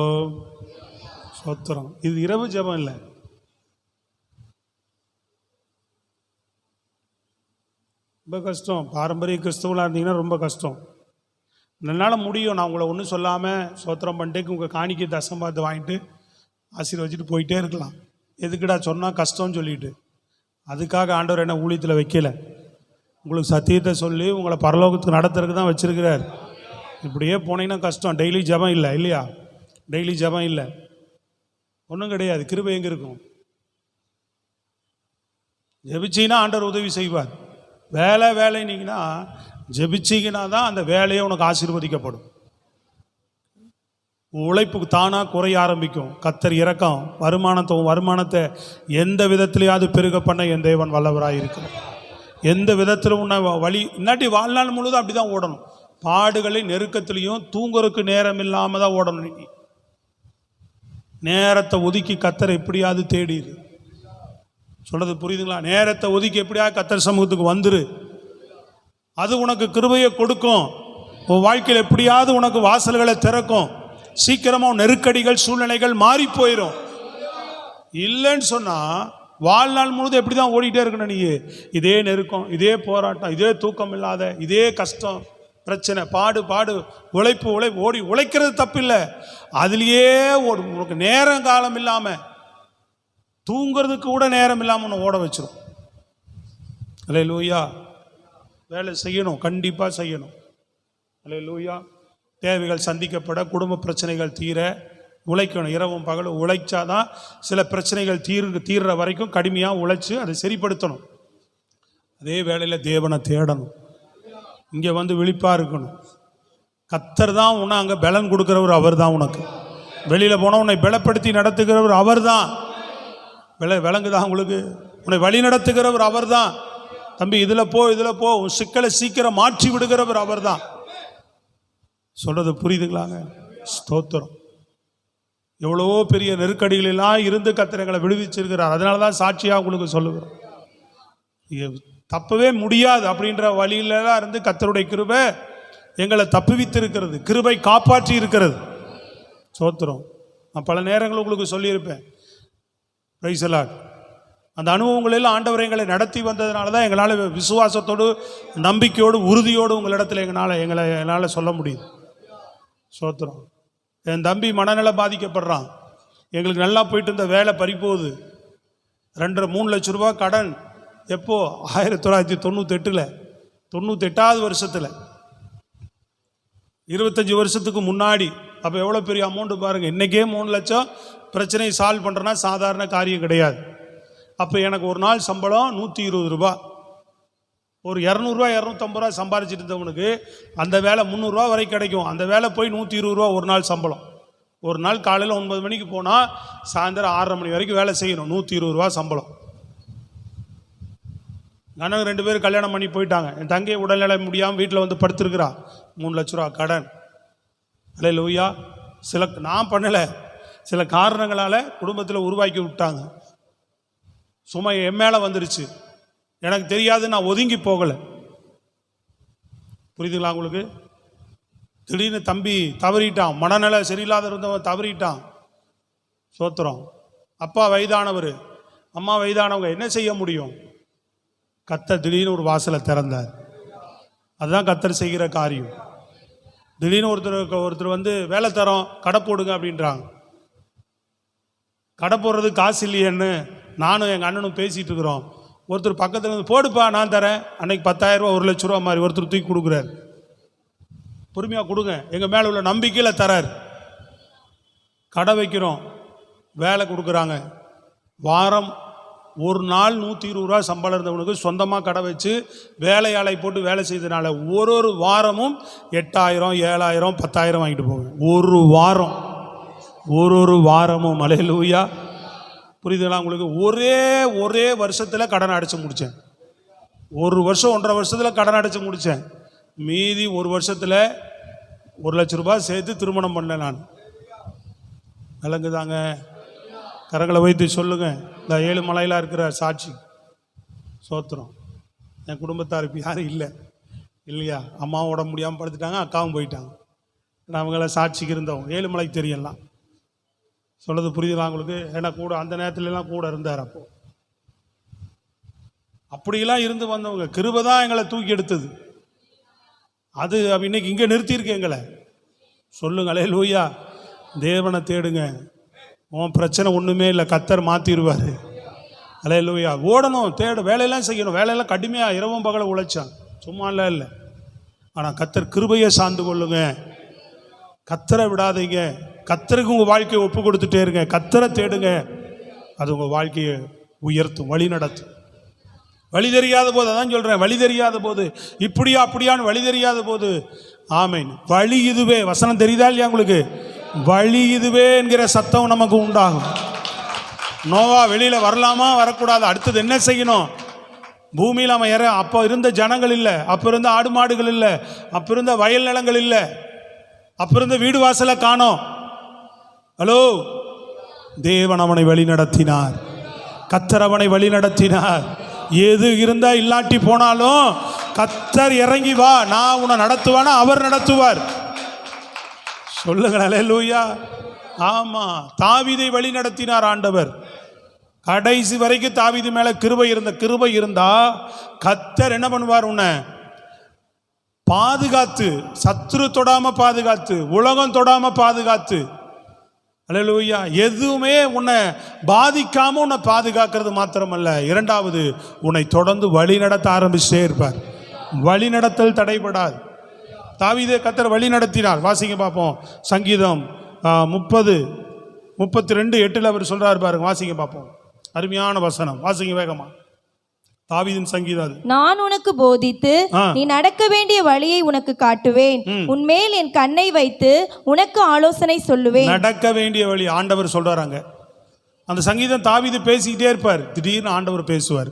ஸ்தோத்திரம். இது இரவு ஜெபம் இல்லை. ரொம்ப கஷ்டம். பாரம்பரிய கிறிஸ்தவங்களாக இருந்தீங்கன்னா ரொம்ப கஷ்டம். என்னால் முடியும். நான் உங்களை ஒன்றும் சொல்லாமல் ஸ்தோத்திரம் பண்ணிட்டு உங்கள் காணிக்கை தசம்பாத்து வாங்கிட்டு ஆசீர்வதிச்சுட்டு போயிட்டே இருக்கலாம். எதுக்குடா சொன்னால் கஷ்டம்னு சொல்லிட்டு. அதுக்காக ஆண்டவர் என்ன ஊழியத்தில் வைக்கல. உங்களுக்கு சத்தியத்தை சொல்லி உங்களை பரலோகத்துக்கு நடத்துறதுக்கு தான் வச்சிருக்கிறார். இப்படியே போனீங்கன்னா கஷ்டம். டெய்லி ஜெபம் இல்லை இல்லையா? டெய்லி ஜெபம் இல்லை, ஒன்றும் கிடையாது. கிருபை எங்கே இருக்கும்? ஜெபிச்சிங்கன்னா ஆண்டவர் உதவி செய்வார். வேலைனீங்கன்னா ஜெபிச்சிங்கன்னா தான் அந்த வேலையை உனக்கு ஆசீர்வதிக்கப்படும். உழைப்புக்கு தானாக குறைய ஆரம்பிக்கும். கர்த்தர் இரக்கம், வருமானத்தை எந்த விதத்திலேயாவது பெருக பண்ண என் தேவன் வல்லவராக இருக்கிறார். எந்த விதத்திலும் உன்னை வழி இன்னாட்டி வாழ்நாள் முழுதும் அப்படி தான் ஓடணும். பாடுகளை நெருக்கத்திலையும் தூங்குறதுக்கு நேரம் இல்லாமல் தான் ஓடணும். நீ நேரத்தை ஒதுக்கி கர்த்தரை எப்படியாவது தேடிடு. சொல்றது புரியுதுங்களா? நேரத்தை ஒதுக்கி எப்படியாவது கர்த்தர் சமூகத்துக்கு வந்துரு. அது உனக்கு கிருபையை கொடுக்கும். உன் வாழ்க்கையில் எப்படியாவது உனக்கு வாசல்களை திறக்கும். சீக்கிரமா நெருக்கடிகள் சூழ்நிலைகள் மாறி போயிடும். இல்லைன்னு சொன்னா வாழ்நாள் முழுதும் எப்படி தான் ஓடிட்டே இருக்கணும். நீ இதே நெருக்கம், இதே போராட்டம், இதே தூக்கம் இல்லாத, இதே கஷ்டம், பிரச்சனை, பாடு உழைப்பு ஓடி உழைக்கிறது தப்பில்லை. அதுலேயே உனக்கு நேரம் காலம் இல்லாமல் தூங்கிறதுக்கு கூட நேரம் இல்லாமல் உன்னை ஓட வச்சிரும். அல்லேலூயா. வேலை செய்யணும், கண்டிப்பாக செய்யணும். அல்லேலூயா. தேவைகள் சந்திக்கப்பட, குடும்ப பிரச்சனைகள் தீர உழைக்கணும். இரவும் பகலும் உழைச்சாதான் சில பிரச்சனைகள் தீர்ற வரைக்கும் கடுமையாக உழைச்சி அதை சரிப்படுத்தணும். அதே வேளையில் தேவனை தேடணும். இங்கே வந்து விழிப்பாக இருக்கணும். கர்த்தர் தான் உன்னை அங்கே பலன் கொடுக்குறவர் அவர் தான். உனக்கு வெளியில் போனால் உன்னை பலப்படுத்தி நடத்துகிறவர் அவர் தான். விளங்குதான் உங்களுக்கு? உன்னை வழி நடத்துகிறவர் அவர் தான். தம்பி இதில் போ உன் சிக்கலை சீக்கிரம் மாற்றி விடுகிறவர் அவர் தான். சொல்றது புரியுதுங்களாங்க? ஸ்தோத்திரம். எவ்வளவோ பெரிய நெருக்கடிகளெல்லாம் இருந்து கர்த்தர் விடுவிச்சிருக்கிறார். அதனால தான் சாட்சியாக உங்களுக்கு சொல்லுகிறோம். தப்பவே முடியாது அப்படின்ற வழியிலாம் இருந்து கர்த்தருடைய கிருபை எங்களை தப்புவித்திருக்கிறது. கிருபை காப்பாற்றி இருக்கிறது. ஸ்தோத்திரம். நான் பல நேரங்கள் உங்களுக்கு சொல்லியிருப்பேன். Price the Lord. அந்த அனுபவங்களெல்லாம் ஆண்டவர் எங்களை நடத்தி வந்ததுனால தான் எங்களால் விசுவாசத்தோடு, நம்பிக்கையோடு, உறுதியோடு உங்களிடத்தில் எங்களால் சொல்ல முடியுது. ஸ்தோத்திரம். என் தம்பி மனநல பாதிக்கப்படுறான். எங்களுக்கு நல்லா போயிட்டு இருந்த வேலை பறிப்போகுது. 2.5-3 லட்சம் ரூபா கடன். எப்போ? 1998 98வது வருஷத்தில், 25 வருஷத்துக்கு முன்னாடி. அப்போ எவ்வளோ பெரிய அமௌண்ட்டு பாருங்கள். இன்றைக்கே 3 லட்சம் பிரச்சனையை சால்வ் பண்ணுறேன்னா சாதாரண காரியம் கிடையாது. அப்போ எனக்கு ஒரு நாள் சம்பளம் 120 ரூபா. ஒரு 200 ரூபா 250 ரூபா சம்பாதிச்சிட்டு இருந்தவனுக்கு அந்த வேலை 300 ரூபா வரைக்கும் கிடைக்கும். அந்த வேலை போய் 120 ரூபா ஒரு நாள் சம்பளம். ஒரு நாள் காலையில் 9 மணிக்கு போனால் சாயந்தரம் 6:30 மணி வரைக்கும் வேலை செய்யணும். 120 ரூபா சம்பளம். கணவன் 2 பேரும் கல்யாணம் பண்ணி போயிட்டாங்க. என் தங்கை உடல்நிலை முடியாமல் வீட்டில் வந்து படுத்துருக்குறா. 3 லட்ச ரூபா கடன். அல்லேலூயா. நான் பண்ணலை, சில காரணங்களால் குடும்பத்தில் உருவாக்கி விட்டாங்க. சும்மா என் மேலே வந்துருச்சு. எனக்கு தெரியாது, நான் ஒதுங்கி போகலை. புரியுதுங்களா உங்களுக்கு? திடீர்னு தம்பி தவறிட்டான், மனநிலை சரியில்லாத இருந்தவன் தவறிட்டான். சோத்திரம். அப்பா வயதானவர், அம்மா வயதானவங்க, என்ன செய்ய முடியும்? கர்த்தர் திடீர்னு ஒரு வாசலை திறந்தார். அதுதான் கர்த்தர் செய்கிற காரியம். திடீர்னு ஒருத்தர் வந்து வேலை தரோம், கடை போடுங்க அப்படின்றாங்க. கடை போடுறதுக்கு காசு இல்லையேன்னு நானும் எங்கள் அண்ணனும் பேசிகிட்டு இருக்கிறோம். ஒருத்தர் பக்கத்தில் இருந்து போடுப்பா நான் தரேன், அன்னைக்கு 10,000 ரூபா 1,00,000 ரூபா மாதிரி ஒருத்தர் தூக்கி கொடுக்குறாரு. பொறுமையாக கொடுங்க, எங்கள் மேலே உள்ள நம்பிக்கையில் தரார். கடை வைக்கிறோம், வேலை கொடுக்குறாங்க. வாரம் ஒரு நாள் 120 ரூபா சம்பளம் இருந்தவனுக்கு சொந்தமாக கடை வச்சு வேலையாளை போட்டு வேலை செய்ததுனால ஒரு வாரமும் 8,000 7,000 10,000 வாங்கிட்டு போங்க. ஒரு வாரமும் அல்லேலூயா. புரியுதுங்களா உங்களுக்கு? ஒரே வருஷத்தில் கடன் அடைச்சு முடித்தேன். 1 வருஷம் 1.5 வருஷத்தில் கடன் அடைச்சு முடித்தேன். மீதி 1 வருஷத்தில் 1,00,000 ரூபாய் சேர்த்து திருமணம் பண்ணேன் நான். விளங்குதாங்க? கரங்களை வைத்து சொல்லுங்க. இந்த 7 மலையில இருக்கிற சாட்சி சோத்திரம். என் குடும்பத்தார் இப்போ யாரும் இல்லை இல்லையா? அம்மாவும் உடம்பு முடியாமல் படுத்துட்டாங்க, அக்காவும் போயிட்டாங்க. அவங்கள சாட்சிக்கு இருந்தவங்க 7 மலைக்கு தெரியலாம். சொல்றது புரியுதுங்களா உங்களுக்கு? ஏன்னா கூட அந்த நேரத்துலலாம் கூட இருந்தார். அப்போ அப்படியெல்லாம் இருந்து வந்தவங்க. கிருபை தான் எங்களை தூக்கி எடுத்தது. அது இன்னைக்கு இங்கே நிறுத்தியிருக்கு எங்களை. சொல்லுங்களே லூயா. தேவனை தேடுங்க, உன் பிரச்சனை ஒன்றுமே இல்லை, கர்த்தர் மாற்றிடுவார். அல்லேலூயா. ஓடணும், வேலையெல்லாம் செய்யணும். வேலையெல்லாம் கடுமையாக இரவும் பகல உழைச்சான், சும்மாலாம் இல்லை. ஆனால் கர்த்தர் கிருபையை சார்ந்து கொள்ளுங்க, கர்த்தரை விடாதீங்க. கர்த்தருக்கு உங்கள் வாழ்க்கையை ஒப்பு கொடுத்துட்டே இருங்க. கர்த்தரை தேடுங்க, அது உங்கள் வாழ்க்கையை உயர்த்தும், வழி நடத்தும். வழி தெரியாத போது, அதான் சொல்கிறேன், வழி தெரியாத போது, இப்படியா அப்படியான்னு வழி தெரியாத போது, ஆமேன், வழி இதுவே. வசனம் தெரியுதா இல்லையா உங்களுக்கு? வழி இதுவே என்கிற சத்தம் நமக்கு உண்டாகும். நோவா வெளியில் வரலாமா வரக்கூடாது? அடுத்தது என்ன செய்யணும்? பூமியில் அவன் அப்போ இருந்த ஜனங்கள் இல்லை, அப்போ இருந்த ஆடு மாடுகள் இல்லை, அப்போ இருந்த வயல் நிலங்கள் இல்லை, அப்போ இருந்த வீடு வாசலை காணோம். ஹலோ, தேவன் அவனை வழி நடத்தினார், கர்த்தர் அவனை வழி நடத்தினார். எது இருந்தா இல்லாட்டி போனாலும் கர்த்தர் இறங்கி வா, நான் உன்னை நடத்துவானா அவர் நடத்துவார். சொல்லுங்கள் அல்லேலூயா. ஆமா, தாவீதை வழி நடத்தினார் ஆண்டவர். கடைசி வரைக்கும் தாவீது மேல கிருபை இருந்தா கர்த்தர் என்ன பண்ணுவார்? உன்னை பாதுகாத்து, சத்துரு தொடாம பாதுகாத்து, உலகம் தொடாம பாதுகாத்து, அல்லேலூயா, எதுவுமே உன்னை பாதிக்காம உன்னை பாதுகாக்கிறது மாத்திரமல்ல, இரண்டாவது உன்னை தொடர்ந்து வழி நடத்த ஆரம்பிச்சே இருப்பார். வழி நடத்தல் தடைபடாது. தாவீதை கர்த்தர் வழி நடத்தினார். வாசிங்க பார்ப்போம். சங்கீதம் 32:8 அவர் சொல்றாரு பாருங்க. வாசிங்க பார்ப்போம். அருமையான வசனம். வாசிங்க வேகமா. தாவீதின் சங்கீதம் அது. நான் உனக்கு போதித்து நீ நடக்க வேண்டிய வழியை உனக்கு காட்டுவேன், உன்மேல் என் கண்ணை வைத்து உனக்கு ஆலோசனை சொல்லுவேன். நடக்க வேண்டிய வழி ஆண்டவர் சொல்றாங்க. அந்த சங்கீதம் தாவீது பேசிக்கிட்டே இருப்பார். திடீர்னு ஆண்டவர் பேசுவார்.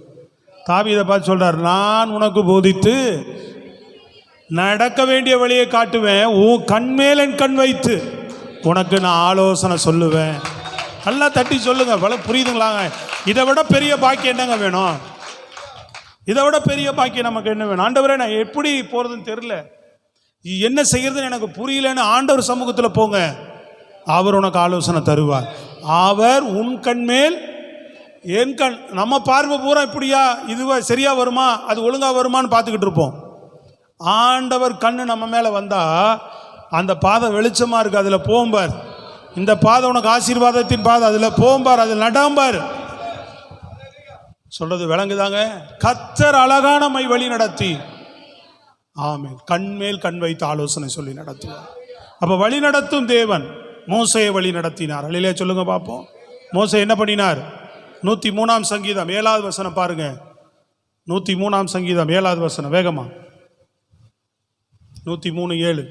தாவீதை பார்த்து சொல்றார், நான் உனக்கு போதித்து நடக்க வேண்டிய வழியை காட்டுவேன், உன் கண்மேல் என் கண் வைத்து உனக்கு நான் ஆலோசனை சொல்லுவேன். நல்லா தட்டி சொல்லுங்க. புரியுதுங்களாங்க? இதை விட பெரிய பாக்கியம் என்னங்க வேணும்? இதை விட பெரிய பாக்கியம் நமக்கு என்ன வேணும்? ஆண்டவரே, நான் எப்படி போறதுன்னு தெரியல, என்ன செய்யறதுன்னு எனக்கு புரியலன்னு ஆண்டவர் சமூகத்தில் போங்க. அவர் உனக்கு ஆலோசனை தருவார். அவர் உன் கண் மேல் என் கண். நம்ம பார்வை பூரா இப்படியா, இதுவா சரியா வருமா, அது ஒழுங்கா வருமானு பார்த்துக்கிட்டு இருப்போம். ஆண்டவர் கண்ணு நம்ம மேலே வந்தா அந்த பாதை வெளிச்சமா இருக்கு, அதில் போம்பார். இந்த பாதை உனக்கு ஆசீர்வாதத்தின் பாதை, அதில் போம்பார், அதில் நடாம்பார். சொல்றது விளங்குதாங்க? கர்த்தர் அழகான மை வழி நடத்தி, ஆமென், கண்மேல் கண் வைத்து ஆலோசனை சொல்லி நடத்துவார். அப்ப வழி நடத்தும் தேவன் மோசேயை வழி நடத்தினார். அல்லேலூயா சொல்லுங்க பார்ப்போம். மோசே என்ன பண்ணினார்? 103ஆம் சங்கீதம் 7வது வசனம் பாருங்க. 103ஆம் சங்கீதம் 7வது வசனம் வேகமா. 103:7.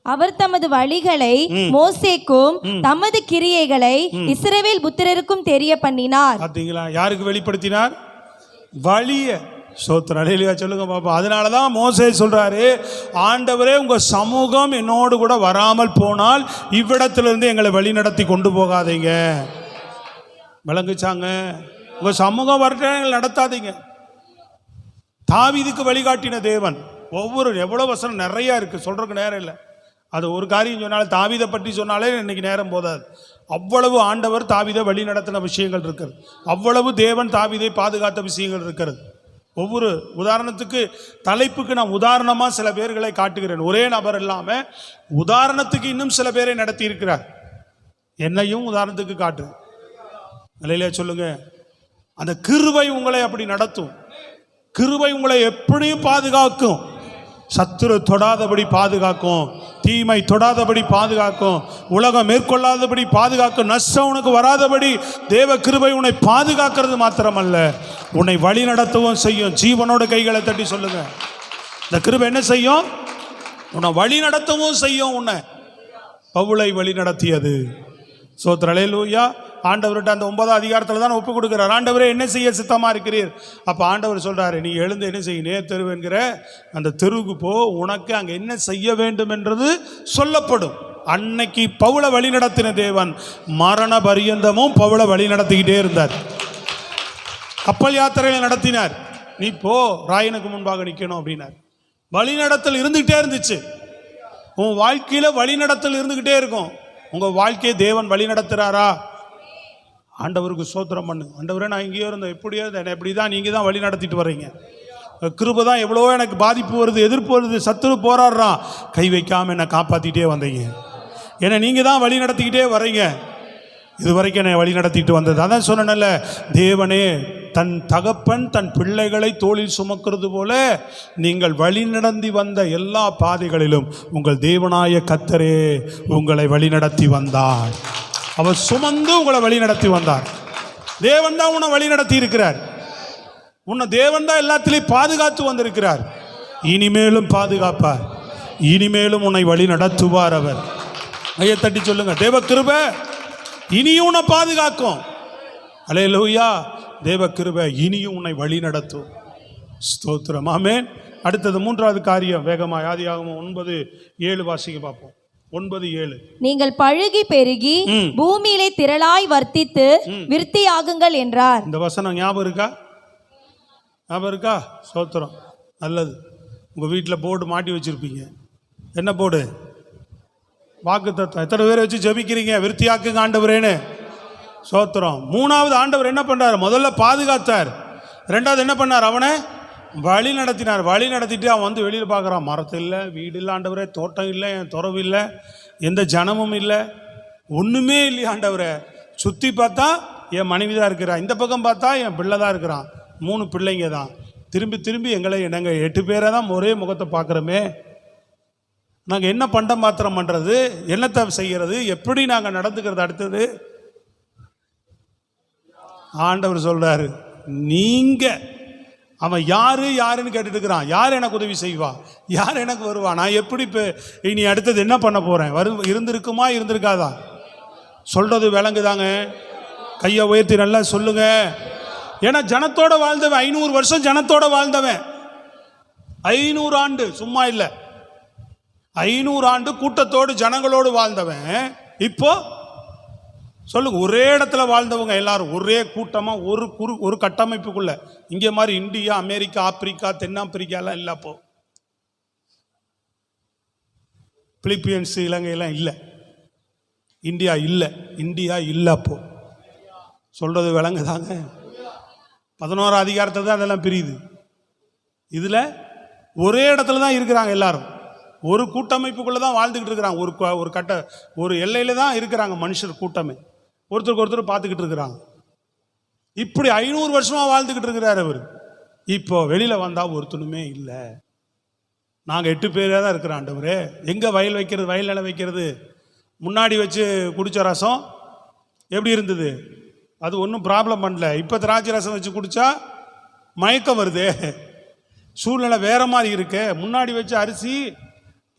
அவர் தமது வழிகளை மோசேக்கும் தமது கிரியைகளை இஸ்ரவேல் புத்திரருக்கும் தெரிய பண்ணினார். பாத்தீங்களா? யாருக்கு வெளிப்படுத்தினார்? வழிய. சோத்திரம். அல்லேலூயா சொல்லுங்க பாப்பா. அதனாலதான் மோசே சொல்றாரு, ஆண்டவரே, உங்க சமூகம் என்னோடு கூட வராமல் போனால் இவ்விடத்திலிருந்து எங்களை வழி நடத்தி கொண்டு போகாதீங்க. விளங்குச்சாங்க? உங்க சமூகம் வரட்டும், எங்களை நடத்தாதீங்க. தாவீதுக்கு வழிகாட்டின தேவன். ஒவ்வொரு எவ்வளோ வசனம் நிறையா இருக்குது, சொல்கிறதுக்கு நேரம் இல்லை. அது ஒரு காரியம் சொன்னாலே, தாவீதை பற்றி சொன்னாலே இன்னைக்கு நேரம் போதாது. அவ்வளவு ஆண்டவர் தாவீதை வழி நடத்தின விஷயங்கள் இருக்கிறது. அவ்வளவு தேவன் தாவீதை பாதுகாத்த விஷயங்கள் இருக்கிறது. ஒவ்வொரு உதாரணத்துக்கு தலைப்புக்கு நான் உதாரணமாக சில பேர்களை காட்டுகிறேன். ஒரே நபர் இல்லாமல் உதாரணத்துக்கு இன்னும் சில பேரை நடத்தி இருக்கிறார். என்னையும் உதாரணத்துக்கு காட்டுறேன். இல்லையா சொல்லுங்க. அந்த கிருபை உங்களை அப்படி நடத்தும். கிருபை உங்களை எப்படியும் பாதுகாக்கும். சத்துரு தொடாதபடி பாதுகாக்கும், தீமை தொடாதபடி பாதுகாக்கும், உலகம் மேற்கொள்ளாதபடி பாதுகாக்கும், நஷ்டம் உனக்கு வராதபடி தேவ கிருபை உன்னை பாதுகாக்கிறது மாத்திரமல்ல, உன்னை வழி நடத்தவும் செய்யும். ஜீவனோட கைகளை தட்டி சொல்லுங்க. இந்த கிருபை என்ன செய்யும்? உன்னை வழி நடத்தவும் செய்யும். உன்னை பவுலை வழி நடத்தியது. ஸ்தோத்திரம், அல்லேலூயா. ஆண்டவர்கிட்ட அந்த 9ஆம் அதிகாரத்தில் தான் ஒப்பு கொடுக்குறார். ஆண்டவரே என்ன செய்ய சித்தமாக இருக்கிறீர்? அப்போ ஆண்டவர் சொல்கிறாரு, நீ எழுந்து என்ன செய்ய, தெரு என்கிற அந்த தெருவுக்கு போ, உனக்கு அங்கே என்ன செய்ய வேண்டும் என்றது சொல்லப்படும். அன்னைக்கு பவுலை வழி நடத்தின தேவன் மரண பரியந்தமும் பவுலை வழி நடத்திக்கிட்டே இருந்தார். கப்பல் யாத்திரையில் நடத்தினார். நீ போ, ராயனுக்கு முன்பாக நிற்கணும் அப்படின்னார். வழிநடத்தல் இருந்துகிட்டே இருந்துச்சு. உன் வாழ்க்கையில் வழிநடத்தல் இருந்துக்கிட்டே இருக்கும். உங்கள் வாழ்க்கையை தேவன் வழி நடத்துகிறாரா? ஆண்டவருக்கு ஸ்தோத்திரம் பண்ணு. ஆண்டவரே, நான் இங்கேயோ இருந்தேன், எப்படியோ இருந்தேன், இப்படி தான் நீங்கள் தான் வழி நடத்திட்டு வர்றீங்க. கிருபை தான் எவ்வளோ எனக்கு பாதிப்பு வருது, எதிர்ப்பு வருது, சத்துரு போராடுறான், கை வைக்காமல் என்னை காப்பாற்றிட்டே வந்தீங்க. ஏன்னா நீங்கள் தான் வழி நடத்திக்கிட்டே வர்றீங்க. இது வரைக்கும் என்னை வழி நடத்திட்டு வந்தது. அதான் சொன்னேன்ல, தேவனே தன் தகப்பன் தன் பிள்ளைகளை தோளில் சுமக்கிறது போல நீங்கள் வழி நடத்தி வந்த எல்லா பாதைகளிலும் உங்கள் தேவனாய கர்த்தரே உங்களை வழி நடத்தி வந்தார். அவர் சுமந்து உங்களை வழி நடத்தி வந்தார். தேவன் தான் உன்னை வழி நடத்தி இருக்கிறார். உன்னை தேவன் தான் எல்லாத்திலையும் பாதுகாத்து வந்திருக்கிறார். இனிமேலும் பாதுகாப்பார். இனிமேலும் உன்னை வழி நடத்துவார். அவர் ஐயா தட்டி சொல்லுங்க, தேவ கிருபை இனியும் உன்னை பாதுகாக்கும். அல்லேலூயா. தேவ கிருபை இனியும் உன்னை வழி நடத்தும். ஸ்தோத்திரம், ஆமென். அடுத்தது 3வது காரியம், வேகமாக ஆதியாகமம் 9:7 வாசிக்க பார்ப்போம். 9:7. நீங்கள் பழுகி பெருகி பூமியிலே திரளாய் வர்த்தித்து விருத்தியாகுங்கள் என்றார். இந்த வசனம் ஞாபகம் இருக்கா? ஞாபகம் இருக்கா? ஸ்தோத்திரம், நல்லது. உங்கள் வீட்டில் போர்டு மாட்டி வச்சுருப்பீங்க. என்ன போர்டு? வாக்குத்தத்தம். எத்தனை பேரை வச்சு ஜெபிக்கிறீங்க? விருத்தியாக்குங்க ஆண்டவரேன்னு. ஸ்தோத்திரம். 3வது ஆண்டவர் என்ன பண்ணார்? முதல்ல பாதுகாத்தார். 2வது என்ன பண்ணார்? அவனை வழி நடத்தினார். வழி நடத்திட்டு அவன் வந்து வெளியில் பார்க்குறான், மரத்து இல்லை, வீடு இல்லை ஆண்டவரே, தோட்டம் இல்லை, என் துறவு இல்லை, எந்த ஜனமும் இல்லை, ஒன்றுமே இல்லையா ஆண்டவரே. சுற்றி பார்த்தா என் மனைவி தான் இருக்கிறான், இந்த பக்கம் பார்த்தா என் பிள்ளை தான் இருக்கிறான், 3 பிள்ளைங்க தான். திரும்பி திரும்பி எங்களை நாங்கள் 8 பேரை தான் ஒரே முகத்தை பார்க்குறோமே, நாங்கள் என்ன பண்டம் மாத்திரம் பண்ணுறது, என்னத்தை செய்கிறது, எப்படி நாங்கள் நடந்துக்கிறது? அடுத்தது ஆண்டவர் சொல்கிறாரு, நீங்கள் அவன் யாருன்னு கேட்டுட்டு இருக்கிறான். யார் எனக்கு உதவி செய்வா, யார் எனக்கு வருவா, நான் எப்படி இப்போ இனி அடுத்தது என்ன பண்ண போகிறேன்? இருந்திருக்குமா இருந்திருக்காதா? சொல்கிறது விளங்குதாங்க? கையை உயர்த்தி நல்லா சொல்லுங்க. ஏன்னா ஜனத்தோட வாழ்ந்தவன், 500 வருஷம் ஜனத்தோட வாழ்ந்தவன், 500 ஆண்டு சும்மா இல்லை, 500 ஆண்டு கூட்டத்தோடு ஜனங்களோடு வாழ்ந்தவன். இப்போ சொல்லுங்க, ஒரே இடத்துல வாழ்ந்தவங்க எல்லாரும் ஒரே கூட்டமாக ஒரு கட்டமைப்புக்குள்ள. இங்கே மாதிரி இந்தியா, அமெரிக்கா, ஆப்பிரிக்கா, தென்னாப்பிரிக்காலாம் இல்லை. அப்போ பிலிப்பியன்ஸ், இலங்கையெல்லாம் இல்லை, இந்தியா இல்லை. அப்போ சொல்றது விளங்குதாங்க? 11ஆம் அதிகாரத்தை தான் அதெல்லாம் பிரியுது. இதில் ஒரே இடத்துல தான் இருக்கிறாங்க எல்லாரும், ஒரு கூட்டமைப்புக்குள்ளே தான் வாழ்ந்துக்கிட்டு இருக்கிறாங்க. ஒரு எல்லையில் தான் இருக்கிறாங்க மனுஷர் கூட்டமே, ஒருத்தருக்கு ஒருத்தர் பார்த்துக்கிட்டு இருக்கிறாங்க. இப்படி 500 வருஷமாக வாழ்ந்துக்கிட்டு இருக்கிறார் அவர். இப்போ வெளியில் வந்தால் ஒருத்தனுமே இல்லை. நாங்கள் 8 பேரே தான் இருக்கிறோம் ஆண்டவரே. எங்கே வயல் வைக்கிறது, வயல் நிலம் வைக்கிறது? முன்னாடி வச்சு குடித்த ரசம் எப்படி இருந்தது? அது ஒன்றும் ப்ராப்ளம் பண்ணல. இப்போ திராட்சை ரசம் வச்சு குடித்தா மயக்கம் வருது, சூழ்நிலை வேறு மாதிரி இருக்கு. முன்னாடி வச்சு அரிசி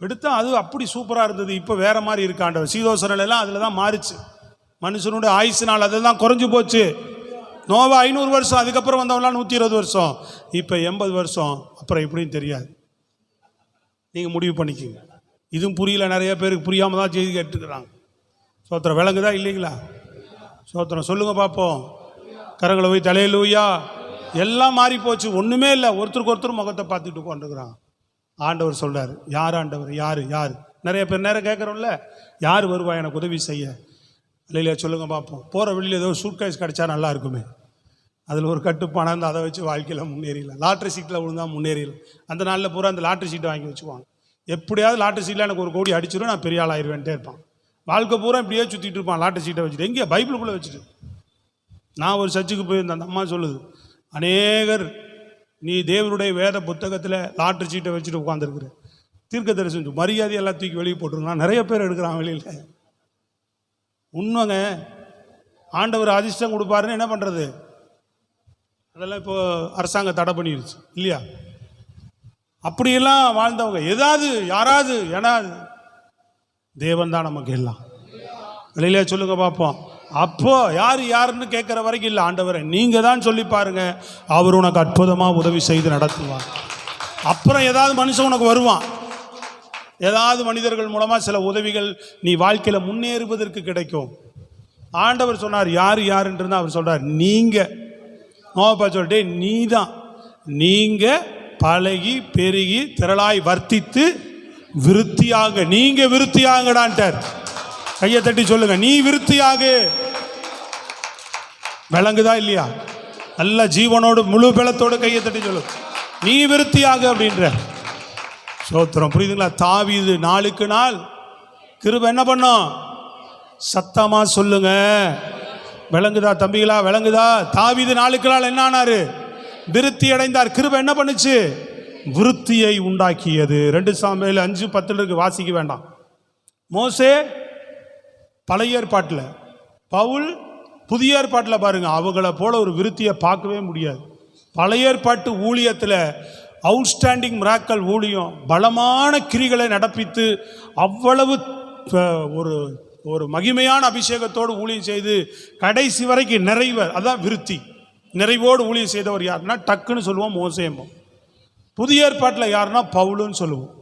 எடுத்தால் அது அப்படி சூப்பராக இருந்தது, இப்போ வேறு மாதிரி இருக்காண்டவர். சீதோசனம் எல்லாம் அதில் தான் மாறிச்சு. மனுஷனுடைய ஆயுசு நாள் அதில் தான் குறைஞ்சி போச்சு. நோவா 500 வருஷம், அதுக்கப்புறம் வந்தவங்களாம் 120 வருஷம், இப்போ 80 வருஷம். அப்புறம் எப்படின்னு தெரியாது, நீங்கள் முடிவு பண்ணிக்கோங்க. இதுவும் புரியல, நிறைய பேருக்கு புரியாமல் தான் செய்தி கேட்டுக்கிறாங்க. சோத்திரம் விளங்குதா இல்லைங்களா? சோத்திரம் சொல்லுங்க பார்ப்போம். கரங்களை போய் அல்லேலூயா. எல்லாம் மாறி போச்சு, ஒன்றுமே இல்லை. ஒருத்தருக்கு ஒருத்தர் முகத்தை பார்த்துட்டு உட்காந்துக்கிறாங்க. ஆண்டவர் சொல்கிறார், யார் ஆண்டவர்? யார் யார்? நிறைய பேர் நேரம் கேட்குறோம்ல, யார் வருவா எனக்கு உதவி செய்ய? இல்லையா சொல்லுங்கள் பார்ப்போம். போகிற வெளியில் ஏதோ சூட்கேஸ் கிடச்சா நல்லா இருக்குமே, அதில் ஒரு கட்டுப்பான இருந்தால் அதை வச்சு வாழ்க்கையில் முன்னேறிடலாம். லாட்ரி சீட்டில் விழுந்தால் முன்னேறிடலாம். அந்த நாளில் பூரா அந்த லாட்ரி சீட்டை வாங்கி வச்சுக்குவாங்க. எப்படியாவது லாட்ரி சீட்டில் எனக்கு 1 கோடி அடிச்சிடும், நான் பெரிய ஆள் ஆயிடுவேன்ட்டே இருப்பான். வாழ்க்கை பூரா இப்படியே சுற்றிட்டு இருப்பான் லாட்ரி சீட்டை வச்சுட்டு. எங்கேயா? பைபிளுக்குள்ளே வச்சுட்டு. நான் ஒரு சர்ச்சுக்கு போயிருந்தேன், அந்த அம்மா சொல்லுது, அநேகர் நீ தேவனுடைய வேத புத்தகத்தில் லாட்ரி சீட்டை வச்சுட்டு உட்காந்துருக்குற, தீர்க்க தரிசனம் மரியாதையெல்லாம் தூக்கி வெளியே போட்டுருக்கலாம். நிறைய பேர் எடுக்கிறான் வெளியில். உண்மைங்க, ஆண்டவர் அதிர்ஷ்டம் கொடுப்பாருன்னு என்ன பண்ணுறது? அதெல்லாம் இப்போ அரசாங்கம் தடை பண்ணிடுச்சு இல்லையா? அப்படியெல்லாம் வாழ்ந்தவங்க ஏதாவது யாராவது ஏன்னா தேவன் தான் நமக்கு எல்லாம். வெளியில சொல்லுங்க பார்ப்போம். அப்போ யார் யாருன்னு கேட்குற வரைக்கும் இல்லை, ஆண்டவரை நீங்கள் தான் சொல்லி பாருங்க, அவர் உனக்கு அற்புதமாக உதவி செய்து நடத்துவார். அப்புறம் ஏதாவது மனுஷன் உனக்கு வருவான், ஏதாவது மனிதர்கள் மூலமாக சில உதவிகள் நீ வாழ்க்கையில் முன்னேறுவதற்கு கிடைக்கும். ஆண்டவர் சொன்னார் யார் யாருன்றது அவர் சொல்கிறார், நீங்கள் நோப்பா சொல்லிட்டே நீ தான், நீங்கள் பழகி பெருகி திரளாய் வர்த்தித்து விருத்தியாக, நீங்கள் விருத்தியாகடான்ட்டார். கையை தட்டி சொல்லுங்க, நீ விருத்தியாக. விளங்குதா இல்லையா? நல்ல ஜீவனோடு முழு பலத்தோடு கையை தட்டி சொல்லுங்க, நீ விருத்தியாக அப்படின்ற சோத்திரம். புரியுதுங்களா? தாவீது நாளுக்கு நாள் கிருபை என்ன பண்ணும்? சத்தமா சொல்லுங்க, விளங்குதா தம்பிகளா? விளங்குதா? தாவீது நாளுக்கு நாள் என்ன ஆனாரு? விருத்தி அடைந்தார். கிருபை என்ன பண்ணுச்சு? விருத்தியை உண்டாக்கியது. 2 சாமுவேல் 5:10 வாசிக்க வேண்டாம். மோசே பழைய ஏற்பாட்டில், பவுல் புதிய ஏற்பாட்டில் பாருங்க, அவங்கள போல ஒரு விருத்தியை பார்க்கவே முடியாது. பழைய ஏற்பாட்டு ஊழியத்தில் அவுட்ஸ்டாண்டிங் மிராக்கல் ஊழியம், பலமான கிரிகளை நடப்பித்து அவ்வளவு ஒரு ஒரு மகிமையான அபிஷேகத்தோடு ஊழியம் செய்து கடைசி வரைக்கும் நிறைவர், அதான் விருத்தி. நிறைவோடு ஊழியம் செய்தவர் யாருன்னா டக்குன்னு சொல்லுவோம் மோசேமோ. புதிய ஏற்பாட்டில் யாருன்னா பவுலுன்னு சொல்லுவோம்.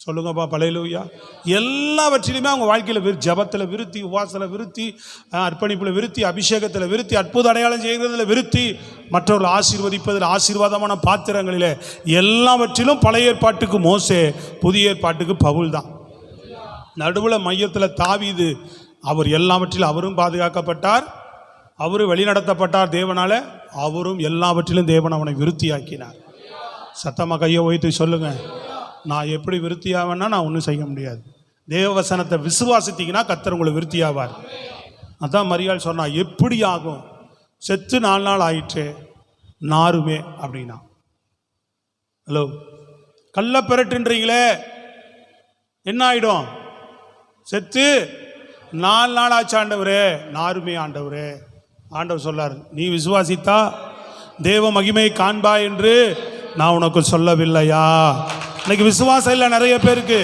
சொல்லுங்கப்பா பலையிலூயா. எல்லாவற்றிலுமே அவங்க வாழ்க்கையில் ஜபத்தில் விருத்தி, உபாசத்தில் விருத்தி, அர்ப்பணிப்பில் விருத்தி, அபிஷேகத்தில் விருத்தி, அற்புத அடையாளம் செய்கிறதுல விருத்தி, மற்றவர்கள் ஆசீர்வதிப்பதில் ஆசீர்வாதமான பாத்திரங்களில் எல்லாவற்றிலும் பழைய ஏற்பாட்டுக்கு மோசே, புதிய ஏற்பாட்டுக்கு பவுல் தான். நடுவில் மையத்தில் தாவீது, அவர் எல்லாவற்றிலும் அவரும் பாதுகாக்கப்பட்டார், அவரும் வழிநடத்தப்பட்டார் தேவனால, அவரும் எல்லாவற்றிலும் தேவன் அவனை விருத்தியாக்கினார். சத்தமாக கையை வைத்து சொல்லுங்க, நான் எப்படி விருத்தியாவேன்னா நான் ஒன்றும் செய்ய முடியாது. தேவவசனத்தை விசுவாசித்தீங்கன்னா கர்த்தர் உங்களை விருத்தியாவார். அதான் மரியாள் சொன்னா, எப்படி ஆகும்? செத்து 4 நாள் ஆயிற்று நாருமே அப்படின்னா. ஹலோ, கள்ள பெரட்டுன்றீங்களே, என்ன ஆயிடும்? செத்து 4 நாள் ஆச்சு ஆண்டவரே, நாருமே ஆண்டவரே. ஆண்டவர் சொல்லார், நீ விசுவாசித்தா தேவ மகிமையை காண்பா என்று நான் உனக்கு சொல்லவில்லையா? இன்னைக்கு விசுவாசம் இல்லை நிறைய பேருக்கு.